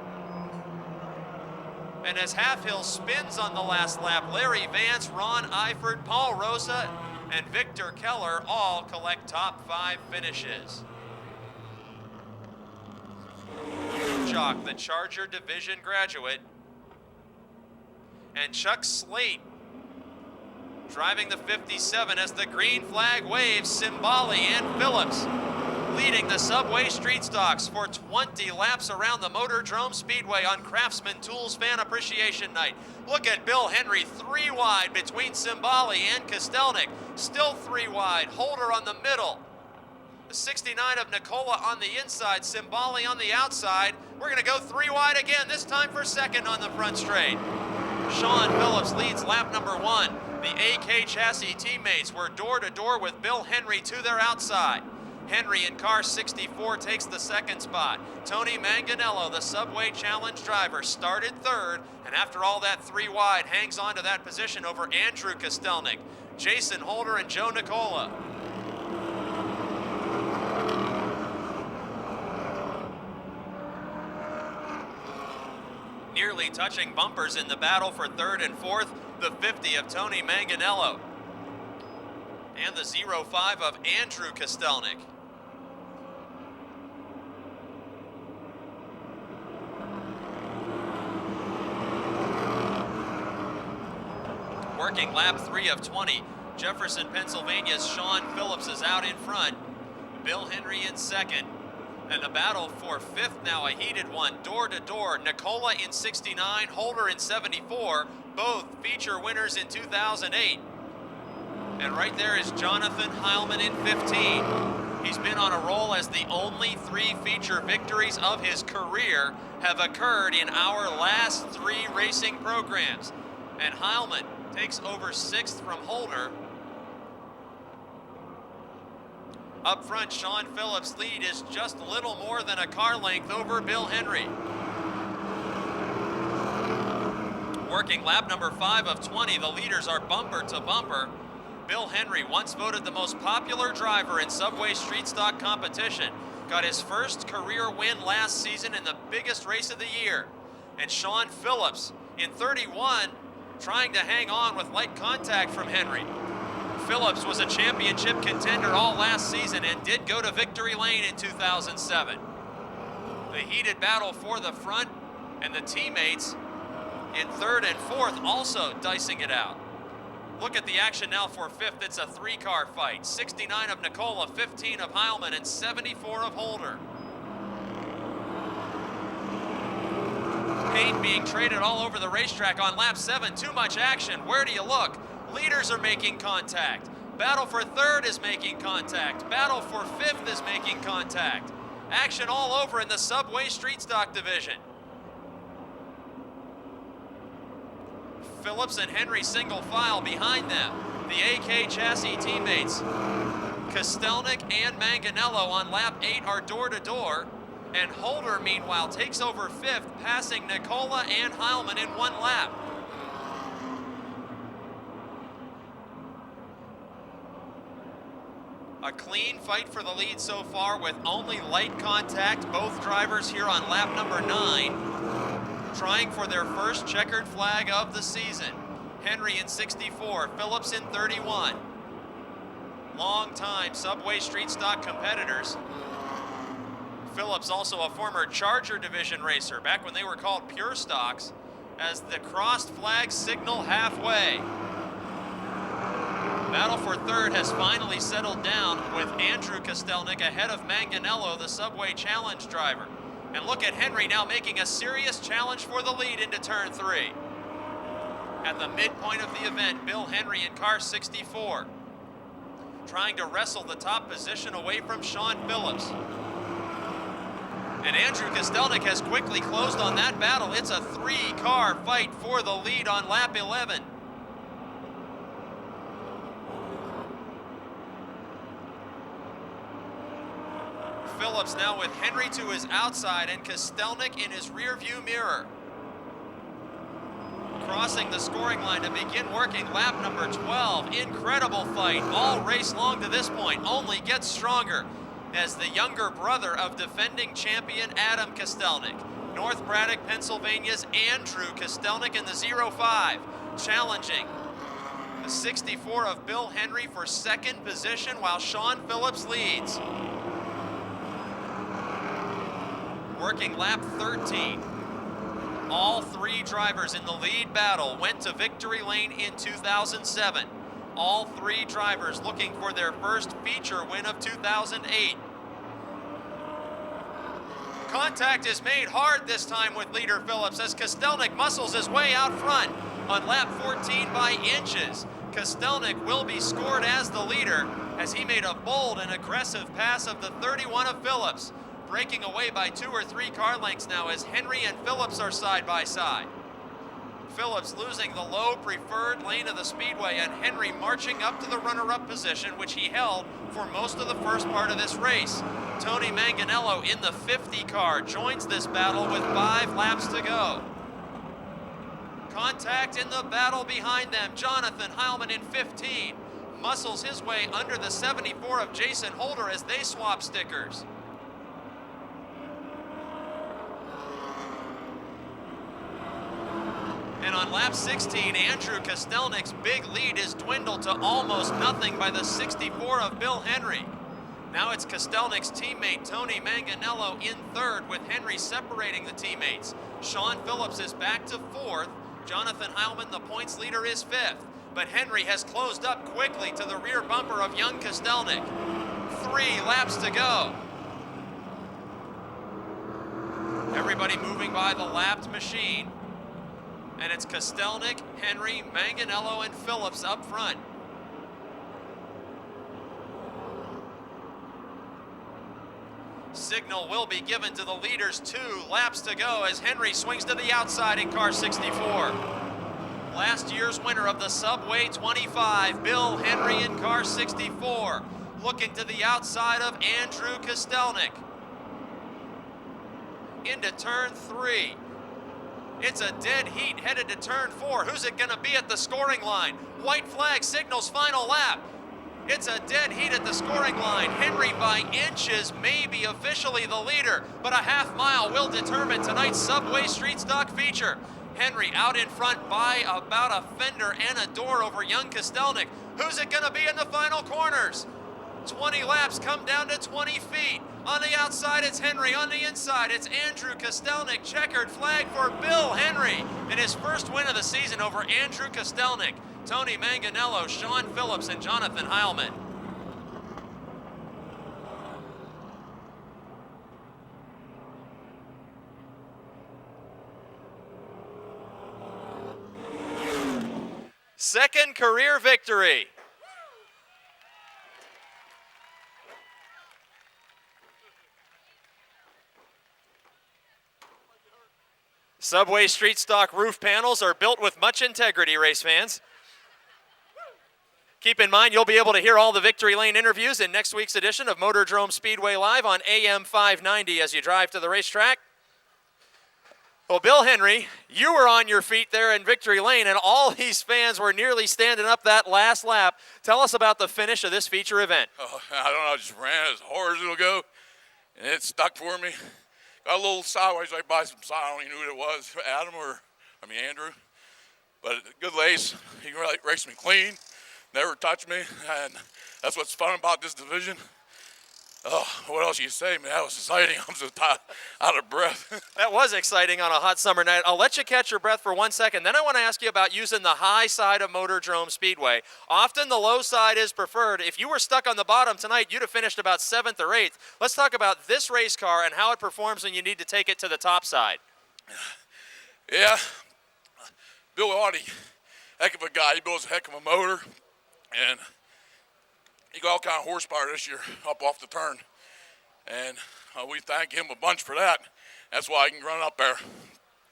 And as Halfhill spins on the last lap, Larry Vance, Ron Eifert, Paul Rosa, and Victor Keller all collect top 5 finishes. Jock, the Charger Division graduate, and Chuck Slate driving the 57 as the green flag waves. Cimbali and Phillips leading the Subway Street Stocks for 20 laps around the Motordrome Speedway on Craftsman Tools Fan Appreciation Night. Look at Bill Henry, 3 wide between Cimbali and Kostelnik, still 3 wide, Holder on the middle. The 69 of Nicola on the inside, Cimbali on the outside. We're going to go 3 wide again, this time for second on the front straight. Sean Phillips leads lap number 1. The AK Chassis teammates were door-to-door with Bill Henry to their outside. Henry in car 64 takes the second spot. Tony Manganello, the Subway Challenge driver, started third, and after all that 3 wide, hangs on to that position over Andrew Kostelnik, Jason Holder, and Joe Nicola. Nearly touching bumpers in the battle for third and fourth, the 50 of Tony Manganello and the 05 of Andrew Kostelnik. Working lap 3 of 20, Jefferson, Pennsylvania's Sean Phillips is out in front, Bill Henry in second. And the battle for fifth now, a heated one, door to door. Nicola in 69, Holder in 74, both feature winners in 2008. And right there is Jonathan Heilman in 15. He's been on a roll as the only 3 feature victories of his career have occurred in our last 3 racing programs. And Heilman takes over 6th from Holder. Up front, Sean Phillips' lead is just a little more than a car length over Bill Henry. working lap number 5 of 20. The leaders are bumper to bumper. Bill Henry, once voted the most popular driver in Subway Street Stock competition, got his first career win last season in the biggest race of the year. And Sean Phillips, in 31, trying to hang on with light contact from Henry. Phillips was a championship contender all last season and did go to victory lane in 2007. The heated battle for the front, and the teammates in 3rd and 4th also dicing it out. Look at the action now for 5th. It's a 3-car fight. 69 of Nicola, 15 of Heilman, and 74 of Holder. Paint being traded all over the racetrack on lap 7. Too much action. Where do you look? Leaders are making contact. Battle for 3rd is making contact. Battle for 5th is making contact. Action all over in the Subway Street Stock division. Phillips and Henry single file behind them. The AK chassis teammates, Kostelnik and Manganello on lap 8 are door to door. And Holder, meanwhile, takes over 5th, passing Nicola and Heilman in 1 lap. A clean fight for the lead so far with only light contact. Both drivers here on lap number 9, trying for their first checkered flag of the season. Henry in 64, Phillips in 31. Long-time Subway Street Stock competitors. Phillips, also a former Charger Division racer, back when they were called Pure Stocks, as the crossed flag signal halfway. Battle for 3rd has finally settled down with Andrew Kostelnik ahead of Manganello, the Subway Challenge driver. And look at Henry now making a serious challenge for the lead into turn 3. At the midpoint of the event, Bill Henry in car 64, trying to wrestle the top position away from Sean Phillips. And Andrew Kostelnik has quickly closed on that battle. It's a 3-car fight for the lead on lap 11. Phillips now with Henry to his outside and Kostelnik in his rear view mirror. Crossing the scoring line to begin working lap number 12. Incredible fight all race long to this point, only gets stronger as the younger brother of defending champion Adam Kostelnik, North Braddock, Pennsylvania's Andrew Kostelnik in the 05, challenging the 64 of Bill Henry for 2nd position while Sean Phillips leads. Working lap 13. All 3 drivers in the lead battle went to victory lane in 2007. All 3 drivers looking for their first feature win of 2008. Contact is made hard this time with leader Phillips as Kostelnik muscles his way out front on lap 14 by inches. Kostelnik will be scored as the leader as he made a bold and aggressive pass of the 31 of Phillips, breaking away by 2 or 3 car lengths now as Henry and Phillips are side by side. Phillips losing the low preferred lane of the speedway and Henry marching up to the runner-up position, which he held for most of the first part of this race. Tony Manganello in the 50 car joins this battle with 5 laps to go. Contact in the battle behind them. Jonathan Heilman in 15 muscles his way under the 74 of Jason Holder as they swap stickers. And on lap 16, Andrew Kostelnik's big lead is dwindled to almost nothing by the 64 of Bill Henry. Now it's Kostelnik's teammate Tony Manganello in 3rd, with Henry separating the teammates. Sean Phillips is back to 4th. Jonathan Heilman, the points leader, is 5th. But Henry has closed up quickly to the rear bumper of young Kostelnik. 3 laps to go. Everybody moving by the lapped machine. And it's Kostelnik, Henry, Manganello, and Phillips up front. Signal will be given to the leaders. 2 laps to go as Henry swings to the outside in car 64. Last year's winner of the Subway 25, Bill Henry in car 64, looking to the outside of Andrew Kostelnik. Into turn 3. It's a dead heat headed to turn 4. Who's it going to be at the scoring line? White flag signals final lap. It's a dead heat at the scoring line. Henry by inches may be officially the leader, but a half mile will determine tonight's Subway Street Stock feature. Henry out in front by about a fender and a door over young Kostelnik. Who's it going to be in the final corners? 20 laps come down to 20 feet. On the outside, it's Henry. On the inside, it's Andrew Kostelnik. Checkered flag for Bill Henry in his first win of the season over Andrew Kostelnik. Tony Manganello, Sean Phillips, and Jonathan Heilman. Second career victory. Subway Street Stock roof panels are built with much integrity, race fans. Keep in mind, you'll be able to hear all the Victory Lane interviews in next week's edition of Motordrome Speedway Live on AM 590 as you drive to the racetrack. Well, Bill Henry, you were on your feet there in Victory Lane, and all these fans were nearly standing up that last lap. Tell us about the finish of this feature event. Oh, I don't know, I just ran as hard as it'll go, and it stuck for me. Got a little sideways right by some side. I don't even know who it was, Andrew. But good lace. He raced me clean, never touched me, and that's what's fun about this division. Oh, what else you say, man? That was exciting. I'm so out of breath. That was exciting on a hot summer night. I'll let you catch your breath for 1 second. Then I want to ask you about using the high side of Motordrome Speedway. Often the low side is preferred. If you were stuck on the bottom tonight, you'd have finished about 7th or 8th. Let's talk about this race car and how it performs when you need to take it to the top side. Yeah, Bill Audie, heck of a guy. He builds a heck of a motor, and he got all kind of horsepower this year up off the turn, and we thank him a bunch for that. That's why I can run up there.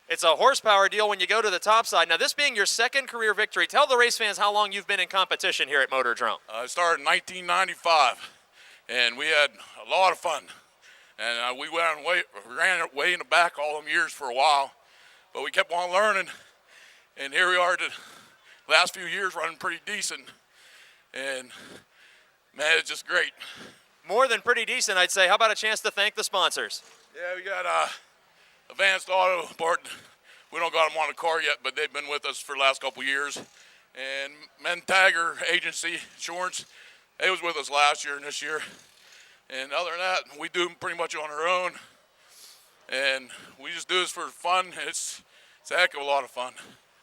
It's a horsepower deal when you go to the top side. Now, this being your second career victory, tell the race fans how long you've been in competition here at Motordrome. I started in 1995, and we had a lot of fun. And we ran way in the back all them years for a while, but we kept on learning, and here we are the last few years running pretty decent, and man, it's just great. More than pretty decent, I'd say. How about a chance to thank the sponsors? Yeah, we got Advanced Auto Part. We don't got them on the car yet, but they've been with us for the last couple years. And Mentagger Agency Insurance, they was with us last year and this year. And other than that, we do them pretty much on our own. And we just do this for fun. It's a heck of a lot of fun.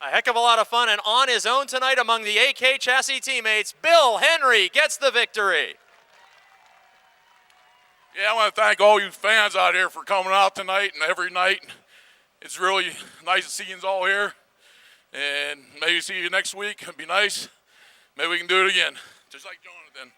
A heck of a lot of fun, and on his own tonight among the AK Chassis teammates, Bill Henry gets the victory. Yeah, I want to thank all you fans out here for coming out tonight and every night. It's really nice to see you all here, and maybe see you next week. It'd be nice. Maybe we can do it again, just like Jonathan.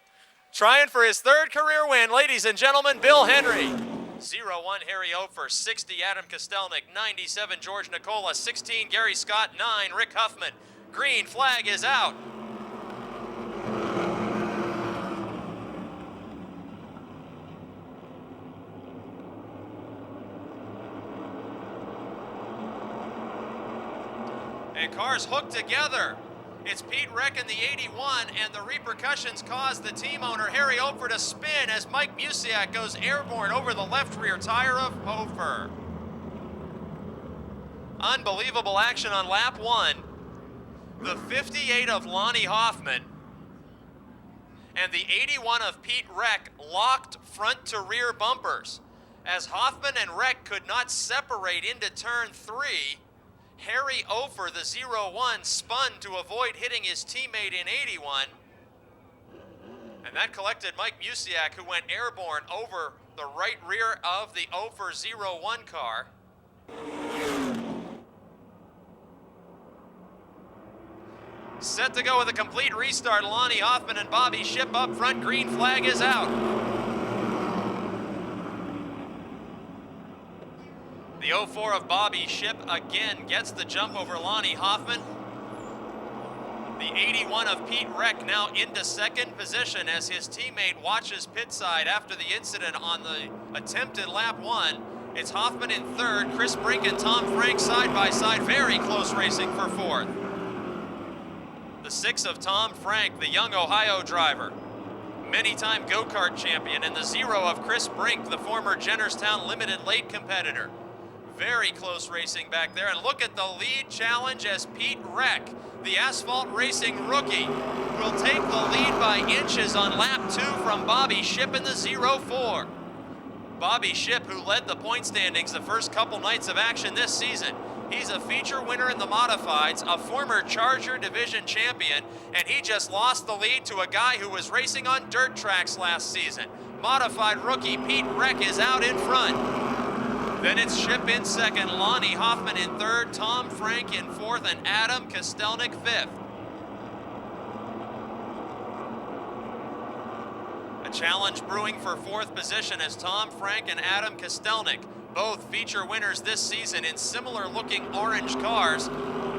Trying for his third career win, ladies and gentlemen, Bill Henry. 0-1 Harry Ofer, 60 Adam Kostelnik, 97 George Nicola, 16 Gary Scott, 9 Rick Huffman. Green flag is out. And cars hooked together. It's Pete Reck in the 81, and the repercussions caused the team owner, Harry Ofer, to spin as Mike Musiak goes airborne over the left rear tire of Ofer. Unbelievable action on lap 1. The 58 of Lonnie Hoffman and the 81 of Pete Reck locked front to rear bumpers. As Hoffman and Reck could not separate into turn 3, Harry Ofer, the 0-1, spun to avoid hitting his teammate in 81. And that collected Mike Musiak, who went airborne over the right rear of the Ofer 0-1 car. Set to go with a complete restart, Lonnie Hoffman and Bobby Ship up front. Green flag is out. The 04 of Bobby Ship again gets the jump over Lonnie Hoffman. The 81 of Pete Reck now into second position as his teammate watches pit side after the incident on the attempted lap 1. It's Hoffman in third, Chris Brink and Tom Frank side by side, very close racing for fourth. The 6 of Tom Frank, the young Ohio driver, many-time go-kart champion, and the 0 of Chris Brink, the former Jennerstown Limited late competitor. Very close racing back there, and look at the lead challenge as Pete Reck, the asphalt racing rookie, will take the lead by inches on lap 2 from Bobby Shipp in the 0-4. Bobby Shipp, who led the point standings the first couple nights of action this season. He's a feature winner in the modifieds, a former Charger Division champion, and he just lost the lead to a guy who was racing on dirt tracks last season. Modified rookie Pete Reck is out in front. Then it's Shipp in second, Lonnie Hoffman in third, Tom Frank in fourth, and Adam Kostelnik fifth. A challenge brewing for fourth position as Tom Frank and Adam Kostelnik, both feature winners this season in similar looking orange cars,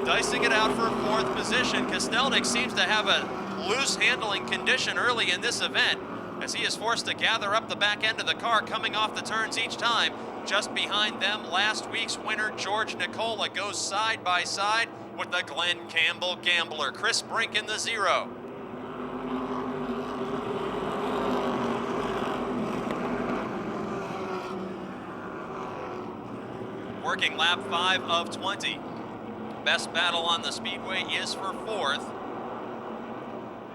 dicing it out for fourth position. Kostelnik seems to have a loose handling condition early in this event as he is forced to gather up the back end of the car coming off the turns each time. Just behind them, last week's winner, George Nicola, goes side by side with the Glenn Campbell Gambler, Chris Brink in the 0. Working lap 5 of 20. Best battle on the speedway is for fourth.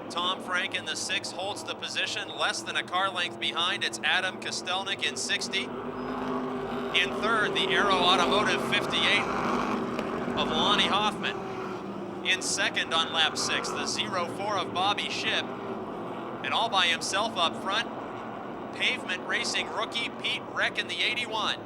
Tom Frank in the 6 holds the position, less than a car length behind. It's Adam Kostelnik in 60. In third, the Aero Automotive 58 of Lonnie Hoffman. In second on lap 6, the 0-4 of Bobby Shipp. And all by himself up front, pavement racing rookie Pete Reck in the 81.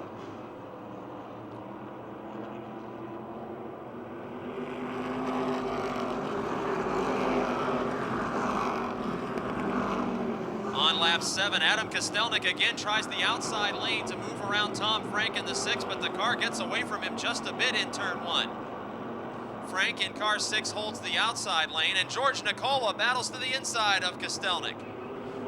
On lap 7, Adam Kostelnik again tries the outside lane to move around Tom Frank in the 6, but the car gets away from him just a bit in turn 1. Frank in car 6 holds the outside lane, and George Nicola battles to the inside of Kostelnik.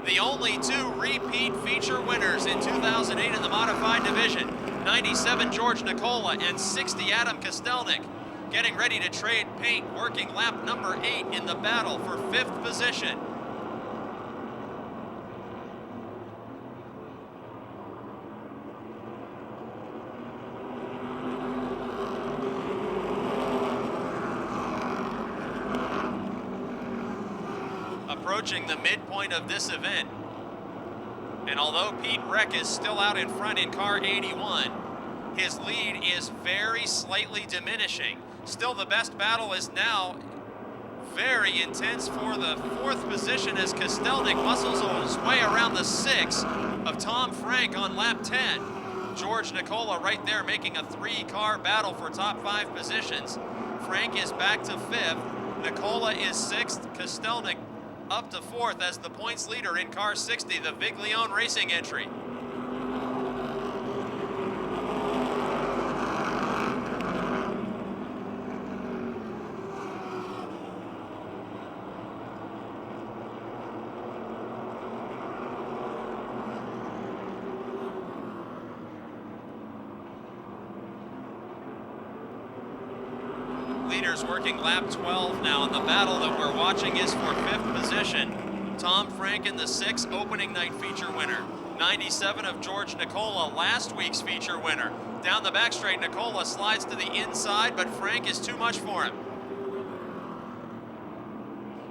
The only 2 repeat feature winners in 2008 in the modified division, 97 George Nicola and 60 Adam Kostelnik, getting ready to trade paint, working lap number 8 in the battle for 5th position. Approaching the midpoint of this event. And although Pete Reck is still out in front in car 81, his lead is very slightly diminishing. Still, the best battle is now very intense for the 4th position as Kostelnik muscles his way around the 6 of Tom Frank on lap 10. George Nicola right there making a 3-car battle for top 5 positions. Frank is back to 5th. Nicola is 6th. Kostelnik up to 4th as the points leader in car 60, the Viglione Racing entry. Leaders working lap 12 now, and the battle that we're watching is for 5th position. Tom Frank in the 6, opening night feature winner. 97 of George Nicola, last week's feature winner. Down the back straight, Nicola slides to the inside, but Frank is too much for him.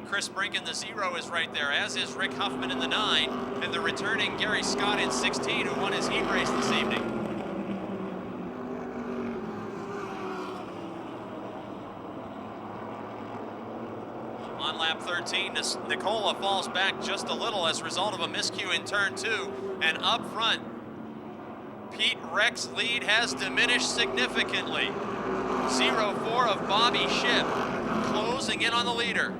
Chris Brink in the 0 is right there, as is Rick Huffman in the 9, and the returning Gary Scott in 16, who won his heat race this evening. On lap 13, Nicola falls back just a little as a result of a miscue in turn 2. And up front, Pete Reck's lead has diminished significantly. 0-4 of Bobby Shipp closing in on the leader.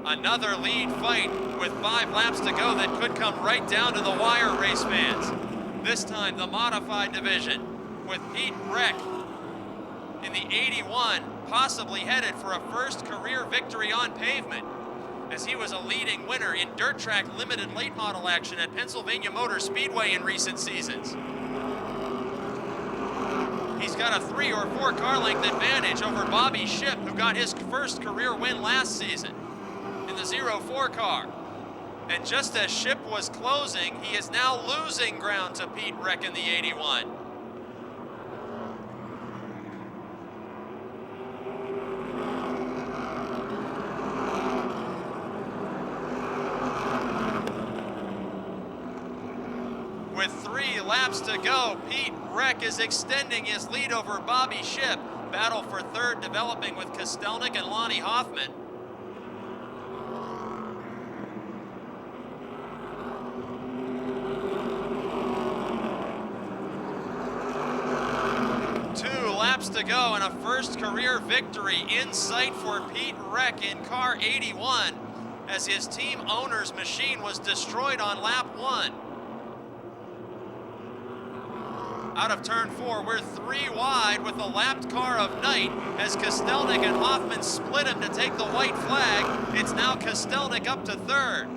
Another lead fight with 5 laps to go that could come right down to the wire, race fans. This time the modified division. with Pete Reck in the 81, possibly headed for a first career victory on pavement, as he was a leading winner in dirt track limited late model action at Pennsylvania Motor Speedway in recent seasons. He's got a 3 or 4 car length advantage over Bobby Shipp, who got his first career win last season in the 04 car. And just as Shipp was closing, he is now losing ground to Pete Reck in the 81. With 3 laps to go, Pete Reck is extending his lead over Bobby Shipp. Battle for third developing with Kostelnik and Lonnie Hoffman. To go and a first career victory in sight for Pete Reck in car 81 as his team owner's machine was destroyed on lap 1. Out of turn 4, we're 3 wide with the lapped car of night as Kostelnik and Hoffman split him to take the white flag. It's now Kostelnik up to third.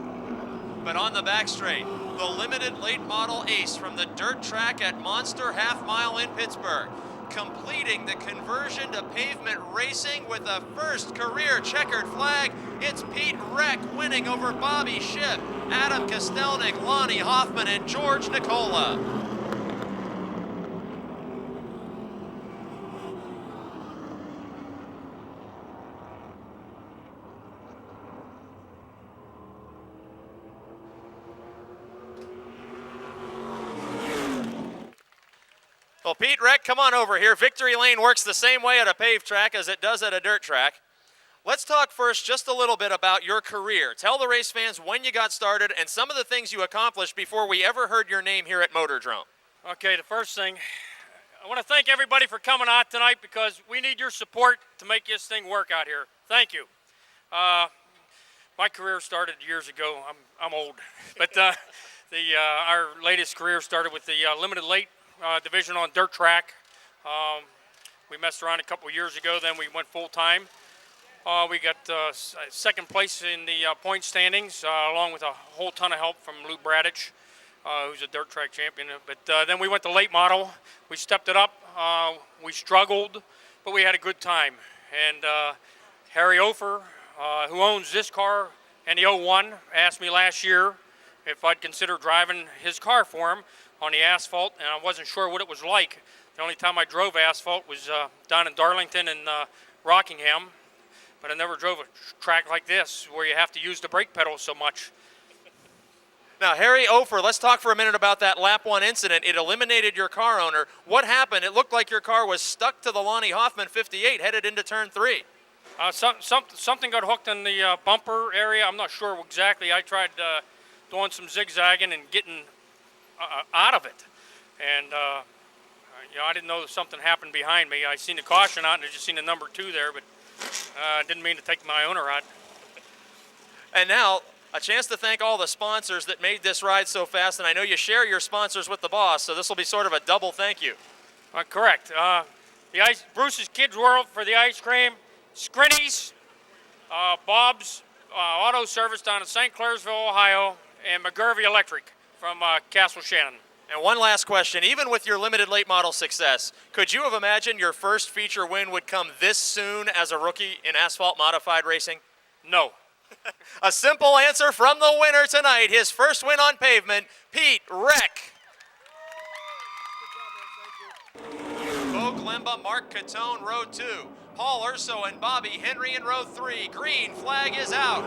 But on the back straight, the limited late model ace from the dirt track at Monster Half Mile in Pittsburgh, completing the conversion to pavement racing with a first career checkered flag. It's Pete Reck winning over Bobby Shipp, Adam Kostelnik, Lonnie Hoffman, and George Nicola. Well, Pete Reck, come on over here. Victory lane works the same way at a paved track as it does at a dirt track. Let's talk first just a little bit about your career. Tell the race fans when you got started and some of the things you accomplished before we ever heard your name here at Motordrome. Okay, the first thing, I want to thank everybody for coming out tonight because we need your support to make this thing work out here. Thank you. My career started years ago. I'm old, but our latest career started with the limited late division on dirt track. We messed around a couple years ago, then we went full-time. We got second place in the point standings, along with a whole ton of help from Lou Bradich, who's a dirt track champion. But then we went to late model. We stepped it up. We struggled, but we had a good time. And Harry Ofer, who owns this car and the 01, asked me last year if I'd consider driving his car for him on the asphalt, and I wasn't sure what it was like. The only time I drove asphalt was down in Darlington and Rockingham, but I never drove a track like this where you have to use the brake pedal so much. Now, Harry Ofer, let's talk for a minute about that lap 1 incident. It eliminated your car owner. What happened? It looked like your car was stuck to the Lonnie Hoffman 58 headed into turn 3. Something got hooked in the bumper area. I'm not sure exactly. I tried doing some zigzagging and getting out of it, and I didn't know something happened behind me. I seen the caution out and I just seen the number 2 there, but didn't mean to take my owner out. And now a chance to thank all the sponsors that made this ride so fast, and I know you share your sponsors with the boss, so this will be sort of a double thank you. Correct. Bruce's Kids World for the ice cream, Scrinnies, Bob's Auto Service down in St. Clairsville, Ohio, and McGurvey Electric from Castle Shannon. And one last question. Even with your limited late model success, could you have imagined your first feature win would come this soon as a rookie in asphalt modified racing? No. A simple answer from the winner tonight. His first win on pavement, Pete Reck. Bo Glemba, Mark Catone, row 2. Paul Urso and Bobby Henry in row 3. Green flag is out.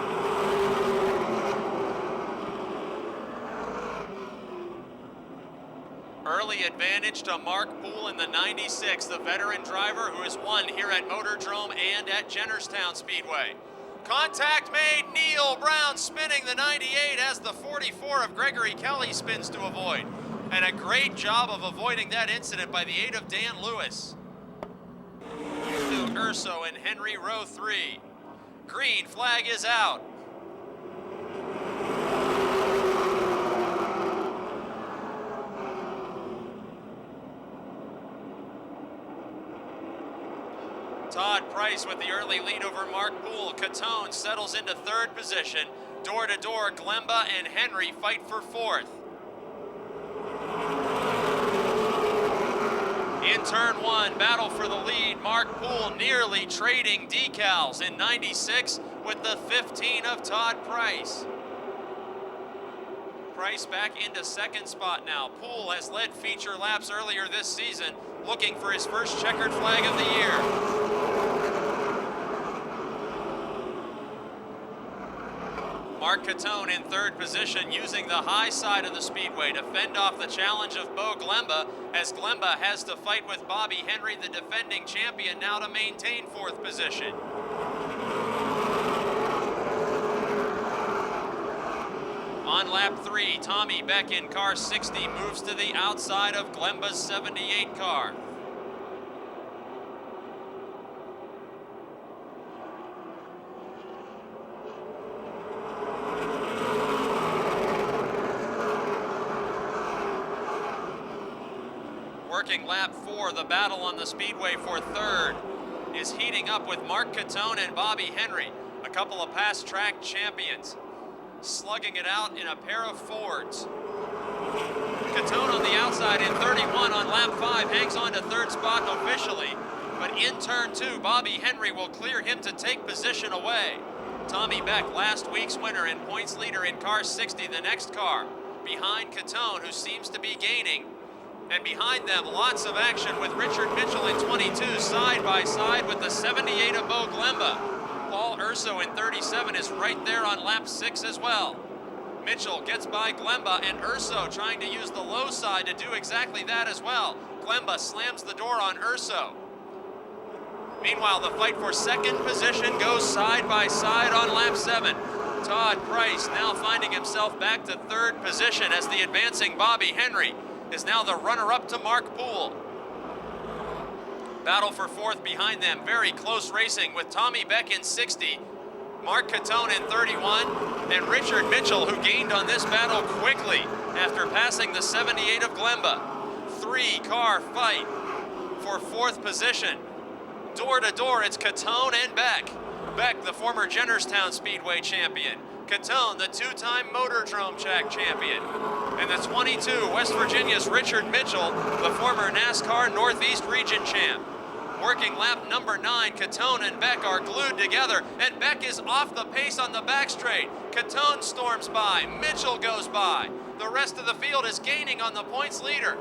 Early advantage to Mark Poole in the 96, the veteran driver who has won here at Motordrome and at Jennerstown Speedway. Contact made, Neil Brown spinning the 98 as the 44 of Gregory Kelly spins to avoid. And a great job of avoiding that incident by the aid of Dan Lewis. To Urso and Henry, row 3. Green flag is out. race with the early lead over Mark Poole. Catone settles into third position. Door to door, Glemba and Henry fight for fourth. In turn one, battle for the lead. Mark Poole nearly trading decals in 96 with the 15 of Todd Price. Price back into second spot now. Poole has led feature laps earlier this season, looking for his first checkered flag of the year. Mark Catone in third position, using the high side of the speedway to fend off the challenge of Bo Glemba, as Glemba has to fight with Bobby Henry, the defending champion, now to maintain fourth position. On lap 3, Tommy Beck in car 60 moves to the outside of Glemba's 78 car. Working lap 4, the battle on the speedway for third is heating up with Mark Catone and Bobby Henry, a couple of past track champions, slugging it out in a pair of Fords. Catone on the outside in 31 on lap 5, hangs on to third spot officially, but in turn 2, Bobby Henry will clear him to take position away. Tommy Beck, last week's winner and points leader in car 60, the next car, behind Catone, who seems to be gaining. And behind them, lots of action with Richard Mitchell in 22, side by side with the 78 of Bo Glemba. Paul Urso in 37 is right there on lap 6 as well. Mitchell gets by Glemba, and Urso trying to use the low side to do exactly that as well. Glemba slams the door on Urso. Meanwhile, the fight for second position goes side by side on lap 7. Todd Price now finding himself back to third position as the advancing Bobby Henry is now the runner-up to Mark Poole. Battle for fourth behind them, very close racing with Tommy Beck in 60, Mark Catone in 31, and Richard Mitchell, who gained on this battle quickly after passing the 78 of Glemba. 3-car fight for fourth position. Door to door, it's Catone and Beck. Beck, the former Jennerstown Speedway champion. Catone, the 2-time Motordrome track champion. And the 22, West Virginia's Richard Mitchell, the former NASCAR Northeast Region champ. Working lap number 9, Catone and Beck are glued together, and Beck is off the pace on the back straight. Catone storms by, Mitchell goes by. The rest of the field is gaining on the points leader.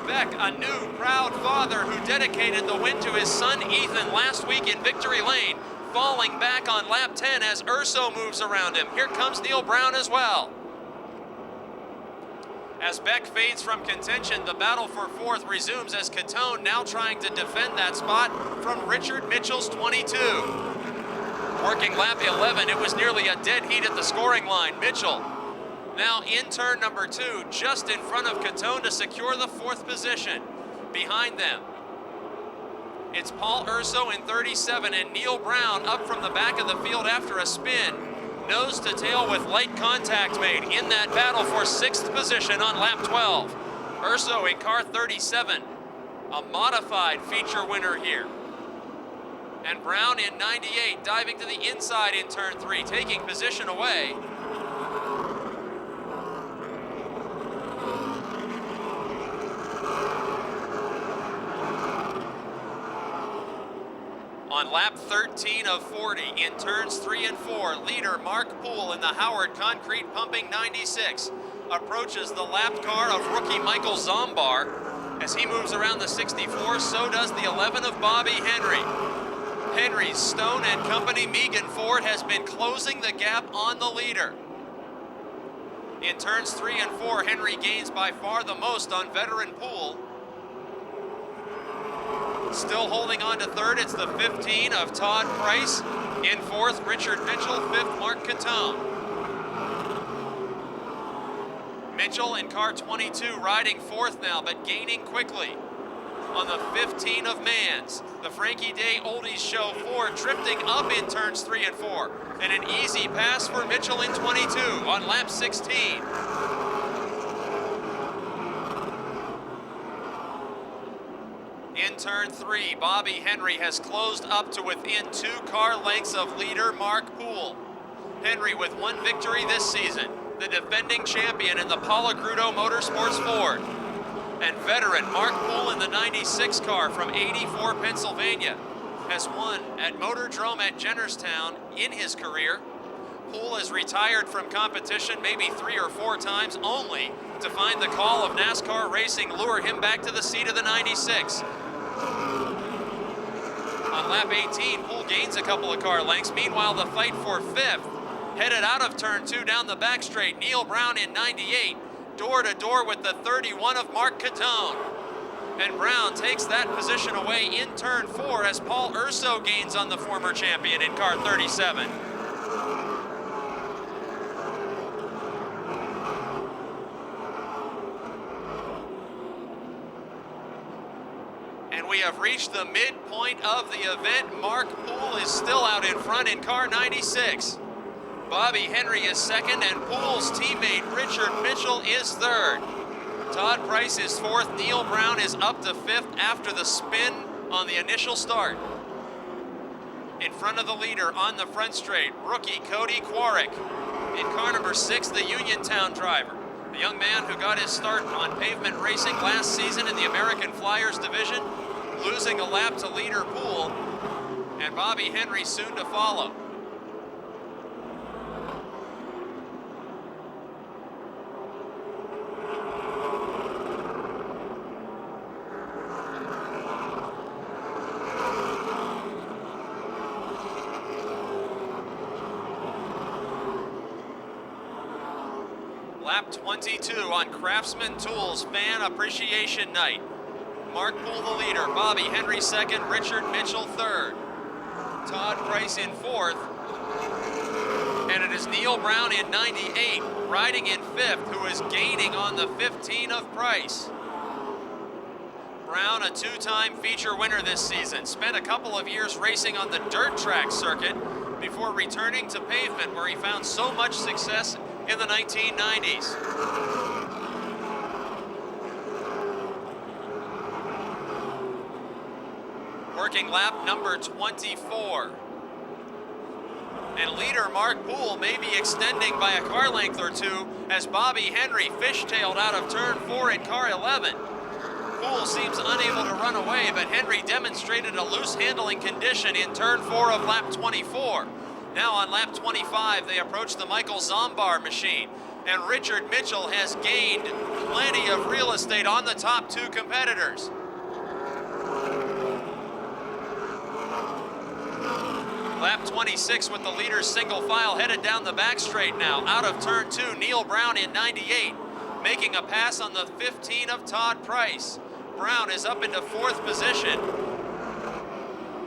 Beck, a new proud father who dedicated the win to his son Ethan last week in Victory Lane, falling back on lap 10 as Urso moves around him. Here comes Neil Brown as well. As Beck fades from contention, the battle for fourth resumes as Catone now trying to defend that spot from Richard Mitchell's 22. Working lap 11, it was nearly a dead heat at the scoring line. Mitchell now in turn number 2, just in front of Catone to secure the fourth position. Behind them, it's Paul Urso in 37 and Neil Brown up from the back of the field after a spin. Nose to tail with light contact made in that battle for 6th position on lap 12. Urso in car 37, a modified feature winner here. And Brown in 98, diving to the inside in turn 3, taking position away. On lap 13 of 40, in turns 3 and 4, leader Mark Poole in the Howard Concrete Pumping 96 approaches the lapped car of rookie Michael Zombar. As he moves around the 64, so does the 11 of Bobby Henry. Henry's Stone and Company Megan Ford has been closing the gap on the leader. In turns 3 and 4, Henry gains by far the most on veteran Poole. Still holding on to third, it's the 15 of Todd Price. In fourth, Richard Mitchell. Fifth, Mark Catone. Mitchell in car 22 riding fourth now, but gaining quickly on the 15 of Mans. The Frankie Day Oldies Show Ford drifting up in turns 3 and 4. And an easy pass for Mitchell in 22 on lap 16. In turn 3, Bobby Henry has closed up to within 2 car lengths of leader Mark Poole. Henry with 1 victory this season, the defending champion in the Palagrudo Motorsports Ford. And veteran Mark Poole in the 96 car from 84 Pennsylvania has won at Motordrome at Jennerstown in his career. Poole has retired from competition maybe 3 or 4 times, only to find the call of NASCAR racing lure him back to the seat of the 96. On lap 18, Poole gains a couple of car lengths. Meanwhile, the fight for 5th, headed out of turn 2 down the back straight, Neil Brown in 98, door to door with the 31 of Mark Catone. And Brown takes that position away in turn 4 as Paul Urso gains on the former champion in car 37. And we have reached the midpoint of the event. Mark Poole is still out in front in car 96. Bobby Henry is second, and Poole's teammate Richard Mitchell is third. Todd Price is fourth. Neil Brown is up to fifth after the spin on the initial start. In front of the leader on the front straight, rookie Cody Quarrick. In car number 6, the Uniontown driver, the young man who got his start on pavement racing last season in the American Flyers division, losing a lap to leader Poole, and Bobby Henry soon to follow. Lap 22 on Craftsman Tools Fan Appreciation Night. Mark Poole the leader, Bobby Henry second, Richard Mitchell third. Todd Price in fourth. And it is Neil Brown in 98, riding in fifth, who is gaining on the 15 of Price. Brown, a 2-time feature winner this season, spent a couple of years racing on the dirt track circuit before returning to pavement, where he found so much success in the 1990s. Working lap number 24. And leader Mark Poole may be extending by a car length or two as Bobby Henry fishtailed out of turn 4 in car 11. Poole seems unable to run away, but Henry demonstrated a loose handling condition in turn 4 of lap 24. Now on lap 25, they approach the Michael Zombar machine, and Richard Mitchell has gained plenty of real estate on the top 2 competitors. Lap 26 with the leaders single file headed down the back straight now. Out of turn 2, Neil Brown in 98, making a pass on the 15 of Todd Price. Brown is up into 4th position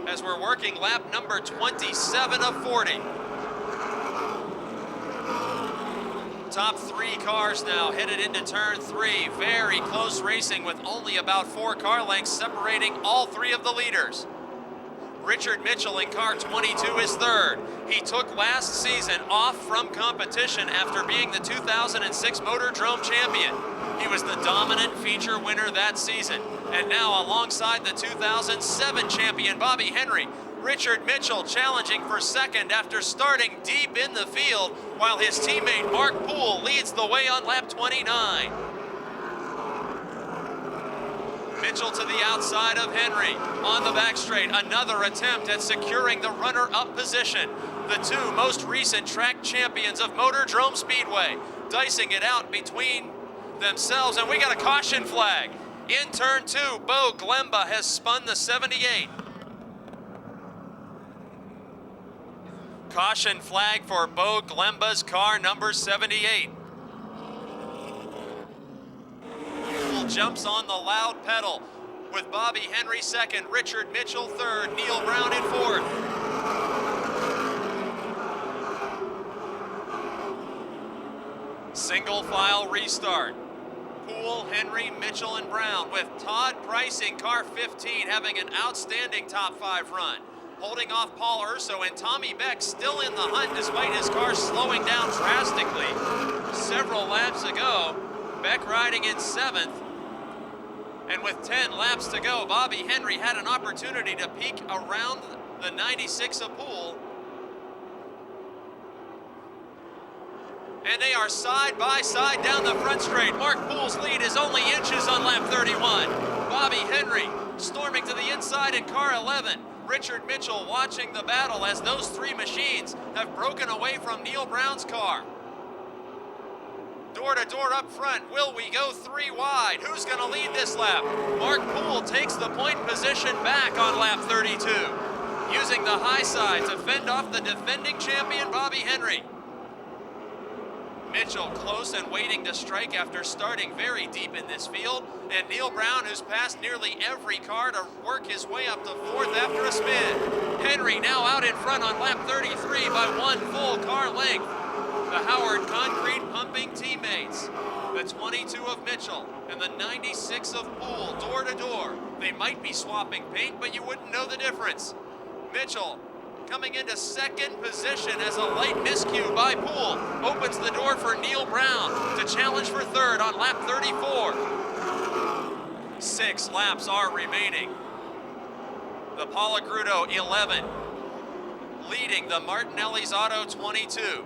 as we're working lap number 27 of 40. Top 3 cars now headed into turn 3. Very close racing with only about 4 car lengths separating all 3 of the leaders. Richard Mitchell in car 22 is third. He took last season off from competition after being the 2006 Motordrome champion. He was the dominant feature winner that season. And now alongside the 2007 champion Bobby Henry, Richard Mitchell challenging for second after starting deep in the field, while his teammate Mark Poole leads the way on lap 29. Mitchell to the outside of Henry. On the back straight, another attempt at securing the runner-up position. The 2 most recent track champions of Motordrome Speedway, dicing it out between themselves, and we got a caution flag. In turn 2, Bo Glemba has spun the 78. Caution flag for Bo Glemba's car number 78. Poole jumps on the loud pedal with Bobby Henry second, Richard Mitchell third, Neil Brown in fourth. Single file restart. Poole, Henry, Mitchell, and Brown, with Todd Price in car 15 having an outstanding top 5 run, holding off Paul Urso, and Tommy Beck still in the hunt despite his car slowing down drastically several laps ago. Beck riding in 7th, And with 10 laps to go, Bobby Henry had an opportunity to peek around the 96 of Poole. And they are side by side down the front straight. Mark Poole's lead is only inches on lap 31. Bobby Henry storming to the inside in car 11. Richard Mitchell watching the battle as those three machines have broken away from Neil Brown's car. Door to door up front, will we go three wide? Who's gonna lead this lap? Mark Poole takes the point position back on lap 32, using the high side to fend off the defending champion Bobby Henry. Mitchell close and waiting to strike after starting very deep in this field, and Neil Brown, who's passed nearly every car to work his way up to fourth after a spin. Henry now out in front on lap 33 by one full car length. The Howard Concrete pumping teammates, the 22 of Mitchell and the 96 of Poole, door to door. They might be swapping paint, but you wouldn't know the difference. Mitchell coming into second position as a light miscue by Poole opens the door for Neil Brown to challenge for third on lap 34. 6 laps are remaining. The Palagrudo 11 leading the Martinelli's Auto 22.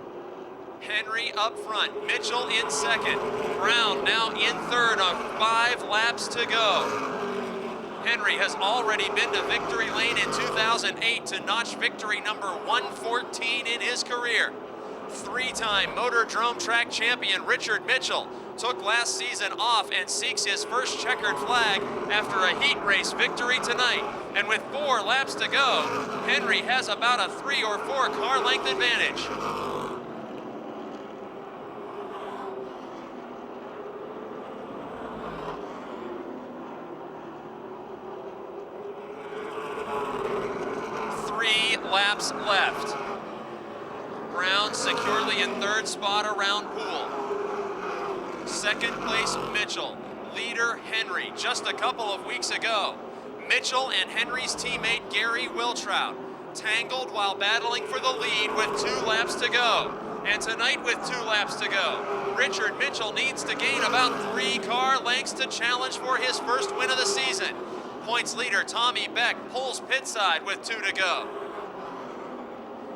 Henry up front, Mitchell in second, Brown now in third on 5 laps to go. Henry has already been to victory lane in 2008 to notch victory number 114 in his career. 3-time Motordrome track champion Richard Mitchell took last season off and seeks his first checkered flag after a heat race victory tonight. And with 4 laps to go, Henry has about a 3 or 4 car length advantage. Laps left. Brown securely in third spot around Poole. Second place, Mitchell. Leader, Henry, just a couple of weeks ago. Mitchell and Henry's teammate, Gary Wiltrout, tangled while battling for the lead with 2 laps to go. And tonight with 2 laps to go, Richard Mitchell needs to gain about 3 car lengths to challenge for his first win of the season. Points leader, Tommy Beck, pulls pit side with 2 to go.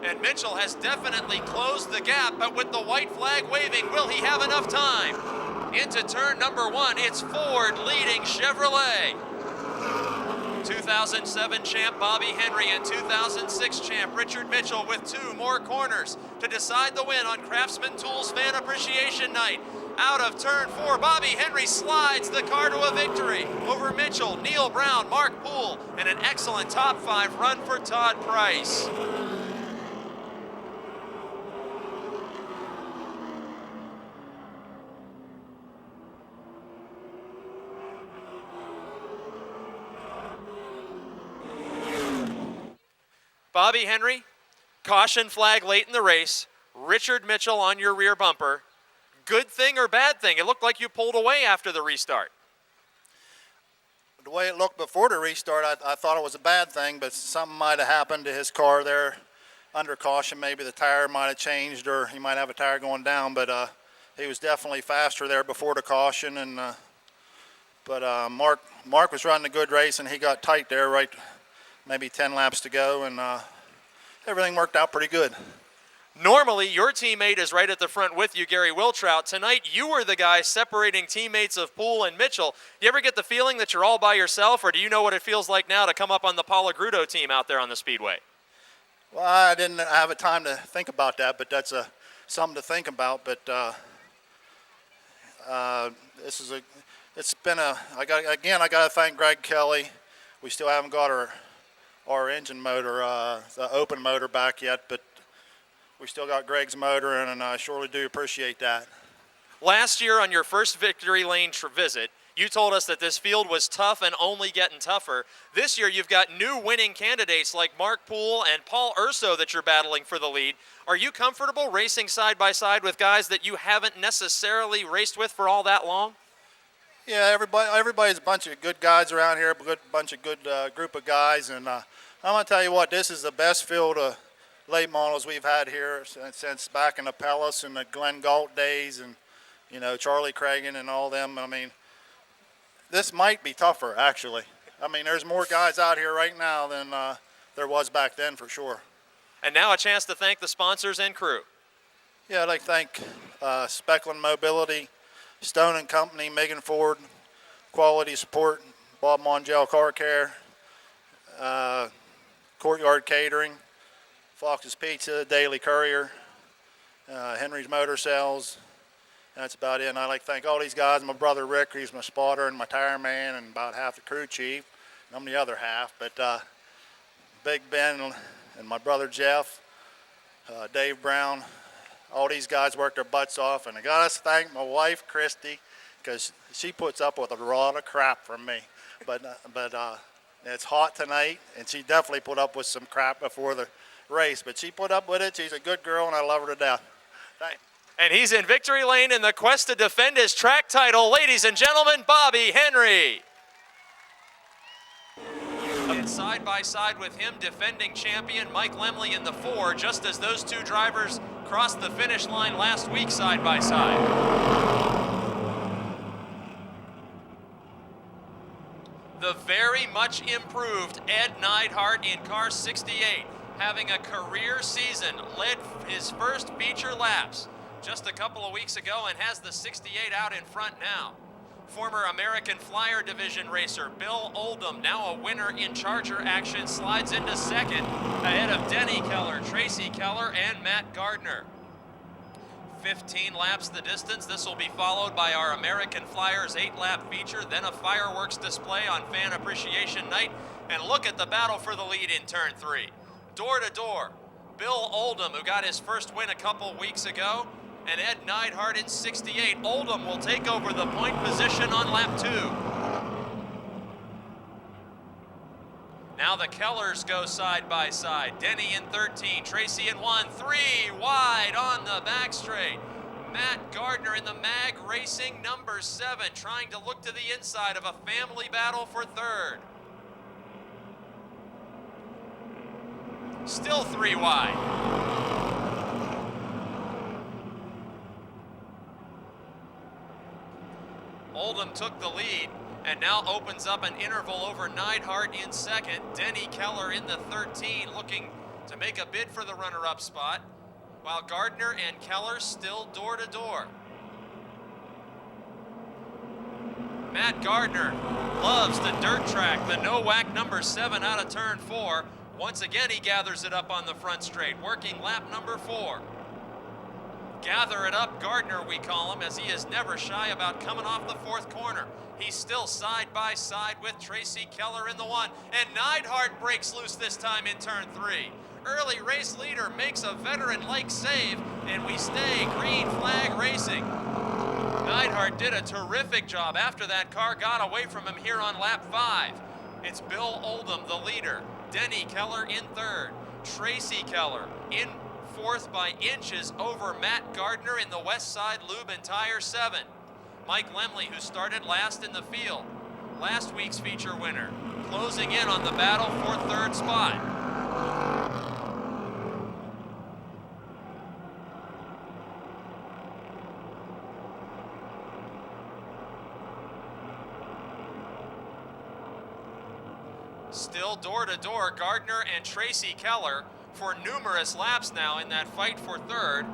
And Mitchell has definitely closed the gap, but with the white flag waving, will he have enough time? Into turn number 1, it's Ford leading Chevrolet. 2007 champ Bobby Henry and 2006 champ Richard Mitchell with 2 more corners to decide the win on Craftsman Tools Fan Appreciation Night. Out of turn 4, Bobby Henry slides the car to a victory over Mitchell, Neil Brown, Mark Poole, and an excellent top 5 run for Todd Price. Bobby Henry, caution flag late in the race. Richard Mitchell on your rear bumper. Good thing or bad thing? It looked like you pulled away after the restart. The way it looked before the restart, I thought it was a bad thing, but something might have happened to his car there under caution. Maybe the tire might have changed, or he might have a tire going down, but he was definitely faster there before the caution. And Mark was running a good race, and he got tight there right maybe 10 laps to go, and everything worked out pretty good. Normally, your teammate is right at the front with you, Gary Wiltrout. Tonight, you were the guy separating teammates of Poole and Mitchell. Do you ever get the feeling that you're all by yourself, or do you know what it feels like now to come up on the Palagrudo team out there on the Speedway? Well, I didn't have a time to think about that, but that's something to think about. But I got to thank Greg Kelly. We still haven't got our engine motor, the open motor back yet, but we still got Greg's motor, and I surely do appreciate that. Last year on your first victory lane visit, you told us that this field was tough and only getting tougher. This year you've got new winning candidates like Mark Poole and Paul Urso that you're battling for the lead. Are you comfortable racing side by side with guys that you haven't necessarily raced with for all that long? Yeah, everybody's a bunch of good guys around here, a bunch of good group of guys, and I'm going to tell you what, this is the best field of late models we've had here since back in the Pellis and the Glenn Galt days, and Charlie Cragen and all them. I mean, This might be tougher, actually. I mean, there's more guys out here right now than there was back then, for sure. And now a chance to thank the sponsors and crew. Yeah, I'd like to thank Specklin Mobility, Stone and Company, Megan Ford, Quality Support, Bob Mongell Car Care, Courtyard Catering, Fox's Pizza, Daily Courier, Henry's Motor Sales. That's about it. And I'd like to thank all these guys. My brother Rick, he's my spotter and my tire man, and about half the crew chief. And I'm the other half. But Big Ben and my brother Jeff, Dave Brown, all these guys work their butts off. And I got to thank my wife, Christy, because she puts up with a lot of crap from me. But it's hot tonight, and she definitely put up with some crap before the race. But she put up with it. She's a good girl, and I love her to death. Thanks. And he's in victory lane in the quest to defend his track title. Ladies and gentlemen, Bobby Henry. And side by side with him, defending champion Mike Lemley in the 4, just as those two drivers crossed the finish line last week side by side. The very much improved Ed Neidhart in car 68, having a career season, led his first feature laps just a couple of weeks ago and has the 68 out in front now. Former American Flyer Division racer Bill Oldham, now a winner in Charger action, slides into second ahead of Denny Keller, Tracy Keller, and Matt Gardner. 15 laps the distance. This will be followed by our American Flyers 8-lap feature, then a fireworks display on Fan Appreciation Night. And look at the battle for the lead in turn 3. Door to door, Bill Oldham, who got his first win a couple weeks ago, and Ed Neidhart in 68. Oldham will take over the point position on lap 2. Now the Kellers go side by side. Denny in 13, Tracy in 1, 3 wide on the back straight. Matt Gardner in the Mag Racing number 7, trying to look to the inside of a family battle for 3rd. Still 3 wide. Oldham took the lead and now opens up an interval over Neidhart in 2nd. Denny Keller in the 13, looking to make a bid for the runner-up spot, while Gardner and Keller still door to door. Matt Gardner loves the dirt track, the no-whack number 7 out of turn 4. Once again, he gathers it up on the front straight, working lap number 4. Gather it up, Gardner, we call him, as he is never shy about coming off the 4th corner. He's still side by side with Tracy Keller in the 1, and Neidhart breaks loose this time in turn 3. Early race leader makes a veteran-like save, and we stay green flag racing. Neidhart did a terrific job after that car got away from him here on lap 5. It's Bill Oldham, the leader. Denny Keller in 3rd. Tracy Keller in 4th by inches over Matt Gardner in the West Side Lube and Tire 7. Mike Lemley, who started last in the field, last week's feature winner, closing in on the battle for 3rd spot. Still door to door, Gardner and Tracy Keller for numerous laps now in that fight for 3rd.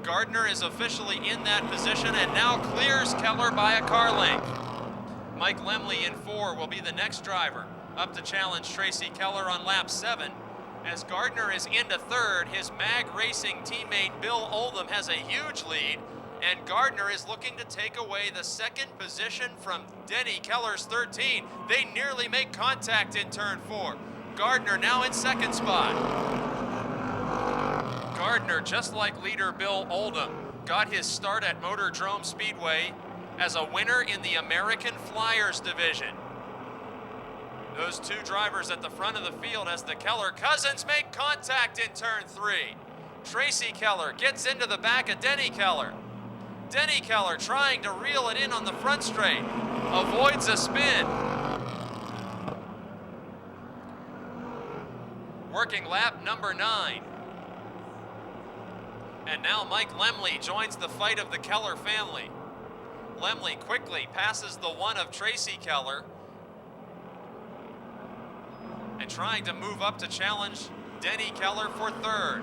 Gardner is officially in that position and now clears Keller by a car length. Mike Lemley in 4 will be the next driver up to challenge Tracy Keller on lap 7. As Gardner is into 3rd, his Mag Racing teammate Bill Oldham has a huge lead, and Gardner is looking to take away the 2nd position from Denny Keller's 13. They nearly make contact in turn 4. Gardner now in 2nd spot. Gardner, just like leader Bill Oldham, got his start at Motordrome Speedway as a winner in the American Flyers division. Those two drivers at the front of the field as the Keller cousins make contact in turn 3. Tracy Keller gets into the back of Denny Keller. Denny Keller trying to reel it in on the front straight, avoids a spin. Working lap number 9. And now Mike Lemley joins the fight of the Keller family. Lemley quickly passes the one of Tracy Keller and trying to move up to challenge Denny Keller for third.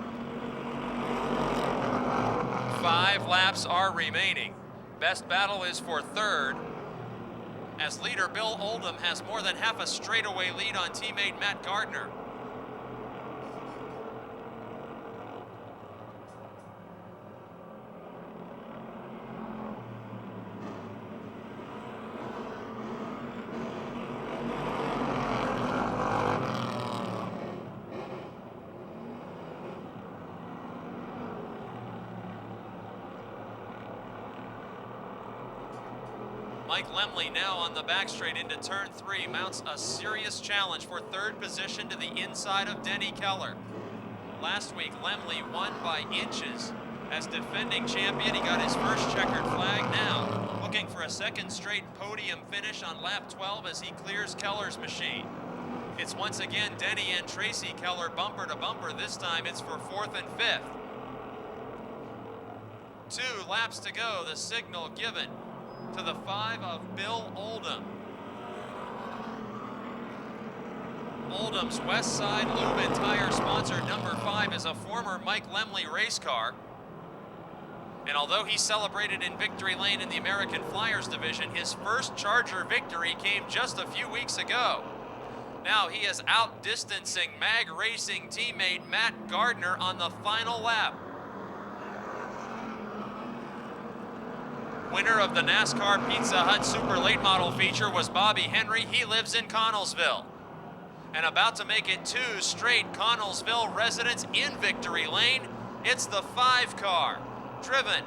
5 laps are remaining. Best battle is for third, as leader Bill Oldham has more than half a straightaway lead on teammate Matt Gardner. Mike Lemley now on the back straight into turn 3 mounts a serious challenge for third position to the inside of Denny Keller. Last week, Lemley won by inches. As defending champion, he got his first checkered flag. Now, looking for a second straight podium finish on lap 12 as he clears Keller's machine. It's once again Denny and Tracy Keller bumper to bumper. This time it's for 4th and 5th. 2 laps to go, the signal given to the 5 of Bill Oldham. Oldham's West Side Lube and Tire sponsor, number 5, is a former Mike Lemley race car. And although he celebrated in victory lane in the American Flyers division, his first Charger victory came just a few weeks ago. Now he is outdistancing Mag Racing teammate Matt Gardner on the final lap. Winner of the NASCAR Pizza Hut Super Late Model feature was Bobby Henry. He lives in Connellsville. And about to make it 2 straight Connellsville residents in victory lane, it's the 5 car, driven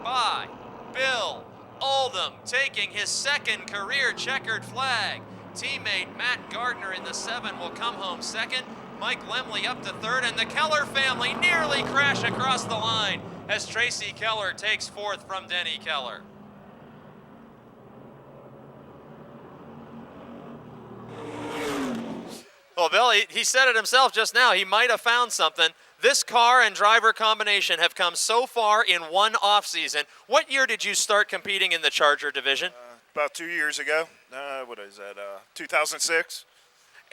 by Bill Oldham, taking his second career checkered flag. Teammate Matt Gardner in the 7 will come home second. Mike Lemley up to third, and the Keller family nearly crash across the line as Tracy Keller takes 4th from Denny Keller. Well, Bill, he said it himself just now. He might have found something. This car and driver combination have come so far in one offseason. What year did you start competing in the Charger division? About 2 years ago. 2006.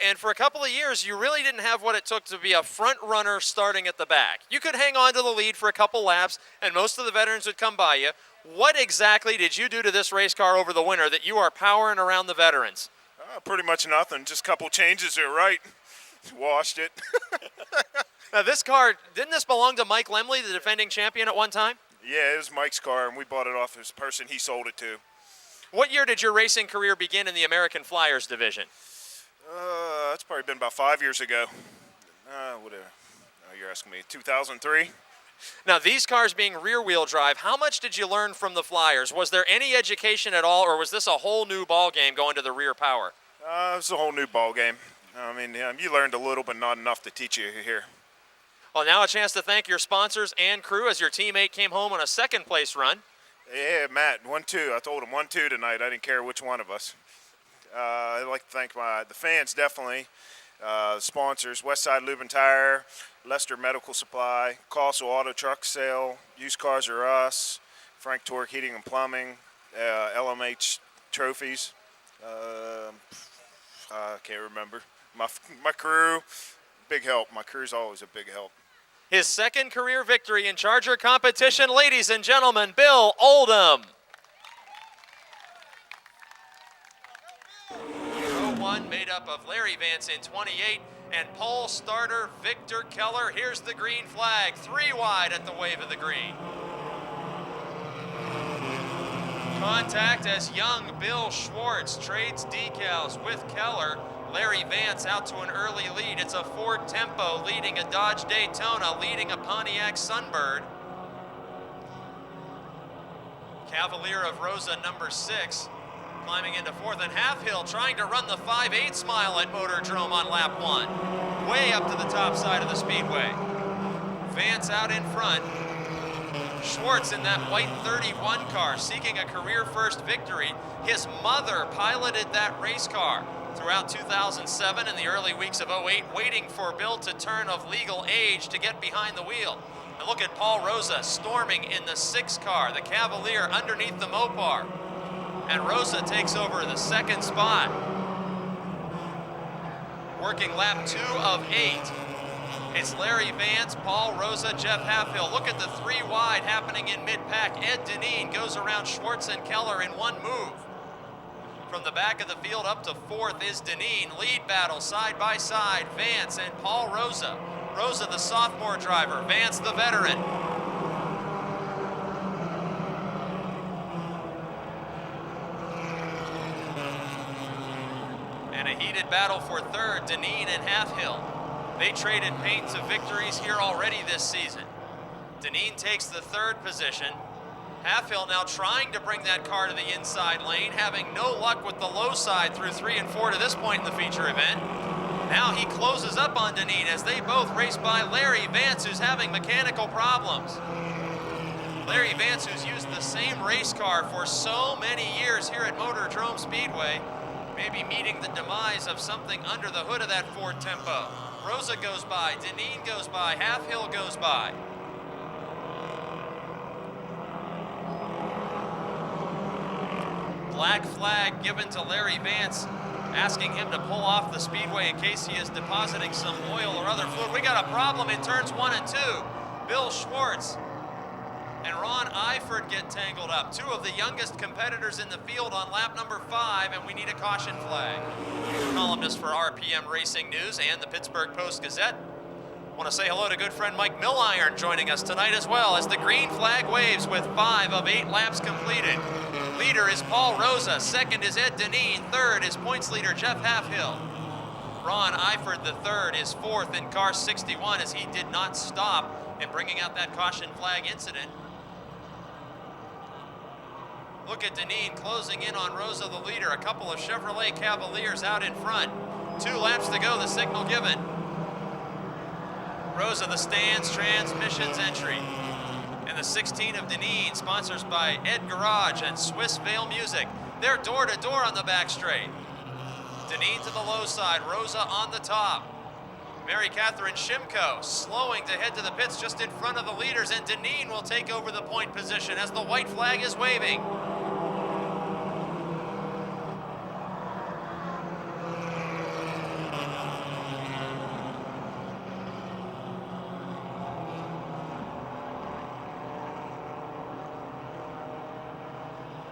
And for a couple of years, you really didn't have what it took to be a front runner starting at the back. You could hang on to the lead for a couple laps, and most of the veterans would come by you. What exactly did you do to this race car over the winter that you are powering around the veterans? Pretty much nothing. Just a couple changes there, right? Washed it. Now, this car, didn't this belong to Mike Lemley, the defending champion at one time? Yeah, it was Mike's car, and we bought it off his person he sold it to. What year did your racing career begin in the American Flyers division? That's probably been about 5 years ago. Whatever. You're asking me. 2003? Now, these cars being rear-wheel drive, how much did you learn from the Flyers? Was there any education at all, or was this a whole new ball game going to the rear power? It was a whole new ball game. I mean, you learned a little, but not enough to teach you here. Well, now a chance to thank your sponsors and crew as your teammate came home on a second-place run. Yeah, Matt, 1-2. I told him 1-2 tonight. I didn't care which one of us. I'd like to thank the fans, definitely. The sponsors, Westside Lube and Tire, Lester Medical Supply, Coastal Auto Truck Sale, Used Cars Are Us, Frank Torque Heating and Plumbing, LMH Trophies. I can't remember. My crew, big help. My crew's always a big help. His second career victory in Charger competition, ladies and gentlemen, Bill Oldham. Row 1 made up of Larry Vance in 28 and pole starter Victor Keller. Here's the green flag, 3 wide at the wave of the green. Contact as young Bill Schwartz trades decals with Keller. Larry Vance out to an early lead. It's a Ford Tempo leading a Dodge Daytona, leading a Pontiac Sunbird. Cavalier of Rosa, number 6, climbing into 4th, and Halfhill trying to run the 5/8 mile at Motordrome on lap 1. Way up to the top side of the speedway. Vance out in front. Schwartz in that white 31 car, seeking a career first victory. His mother piloted that race car throughout 2007 and the early weeks of 08, waiting for Bill to turn of legal age to get behind the wheel. And look at Paul Rosa storming in the 6 car, the Cavalier underneath the Mopar. And Rosa takes over the second spot. Working lap 2 of 8. It's Larry Vance, Paul Rosa, Jeff Halfhill. Look at the 3 wide happening in mid-pack. Ed Deneen goes around Schwartz and Keller in one move. From the back of the field up to 4th is Deneen. Lead battle side by side, Vance and Paul Rosa. Rosa the sophomore driver, Vance the veteran. And a heated battle for 3rd, Deneen and Halfhill. They traded paint to victories here already this season. Deneen takes the 3rd position. Halfhill now trying to bring that car to the inside lane, having no luck with the low side through 3 and 4 to this point in the feature event. Now he closes up on Deneen as they both race by Larry Vance, who's having mechanical problems. Larry Vance, who's used the same race car for so many years here at Motordrome Speedway, may be meeting the demise of something under the hood of that Ford Tempo. Rosa goes by, Deneen goes by, Halfhill goes by. Black flag given to Larry Vance, asking him to pull off the speedway in case he is depositing some oil or other fluid. We got a problem in turns 1 and 2. Bill Schwartz and Ron Eifert get tangled up. 2 of the youngest competitors in the field on lap number 5, and we need a caution flag. Columnist for RPM Racing News and the Pittsburgh Post-Gazette. Want to say hello to good friend Mike Milliron joining us tonight as well as the green flag waves with 5 of 8 laps completed. Leader is Paul Rosa, 2nd is Ed Deneen, 3rd is points leader Jeff Halfhill. Ron Eifert, the 3rd, is 4th in car 61 as he did not stop in bringing out that caution flag incident. Look at Deneen closing in on Rosa, the leader. A couple of Chevrolet Cavaliers out in front. 2 laps to go, the signal given. Rosa, the stands, transmissions entry. And the 16 of Deneen, sponsors by Ed Garage and Swiss Vale Music. They're door to door on the back straight. Deneen to the low side, Rosa on the top. Mary Catherine Shimko slowing to head to the pits just in front of the leaders, and Deneen will take over the point position as the white flag is waving.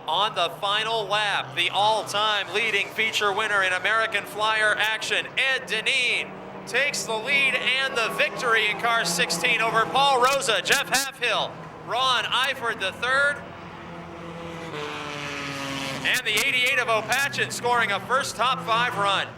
On the final lap, the all-time leading feature winner in American Flyer action, Ed Deneen, takes the lead and the victory in car 16 over Paul Rosa, Jeff Halfhill, Ron Eifert the 3rd, and the 88 of Opatchin scoring a first top 5 run.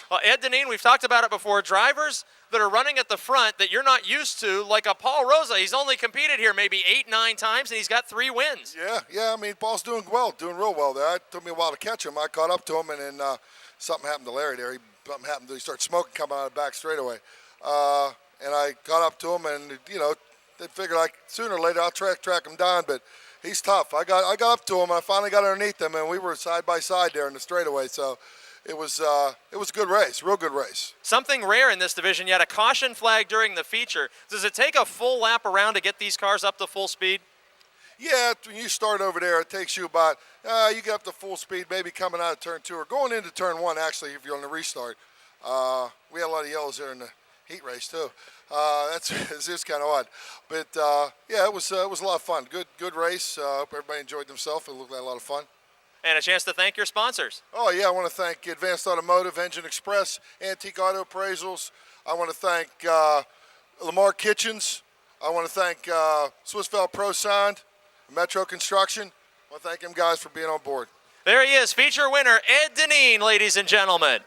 Well, Ed Deneen, we've talked about it before. Drivers that are running at the front that you're not used to, like a Paul Rosa, he's only competed here maybe 8-9 times, and he's got 3 wins. Yeah. I mean, Paul's doing well, doing real well there. It took me a while to catch him. I caught up to him, and then something happened to Larry there. Something happened. He started smoking coming out of the back straightaway. And I caught up to him, and, you know, they figured like sooner or later I'll track him down, but he's tough. I got up to him, and I finally got underneath him, and we were side by side there in the straightaway. So it was a good race, real good race. Something rare in this division. You had a caution flag during the feature. Does it take a full lap around to get these cars up to full speed? Yeah, when you start over there, it takes you about, you get up to full speed, maybe coming out of turn 2 or going into turn 1, actually, if you're on the restart. We had a lot of yellows there in the heat race, too. It's just kind of odd. But, yeah, it was a lot of fun. Good race. Hope everybody enjoyed themselves. It looked like a lot of fun. And a chance to thank your sponsors. Oh, yeah, I want to thank Advanced Automotive, Engine Express, Antique Auto Appraisals. I want to thank Lamar Kitchens. I want to thank Swissvale Pro Sound, Metro Construction. I want to thank them guys for being on board. There he is, feature winner Ed Deneen, ladies and gentlemen.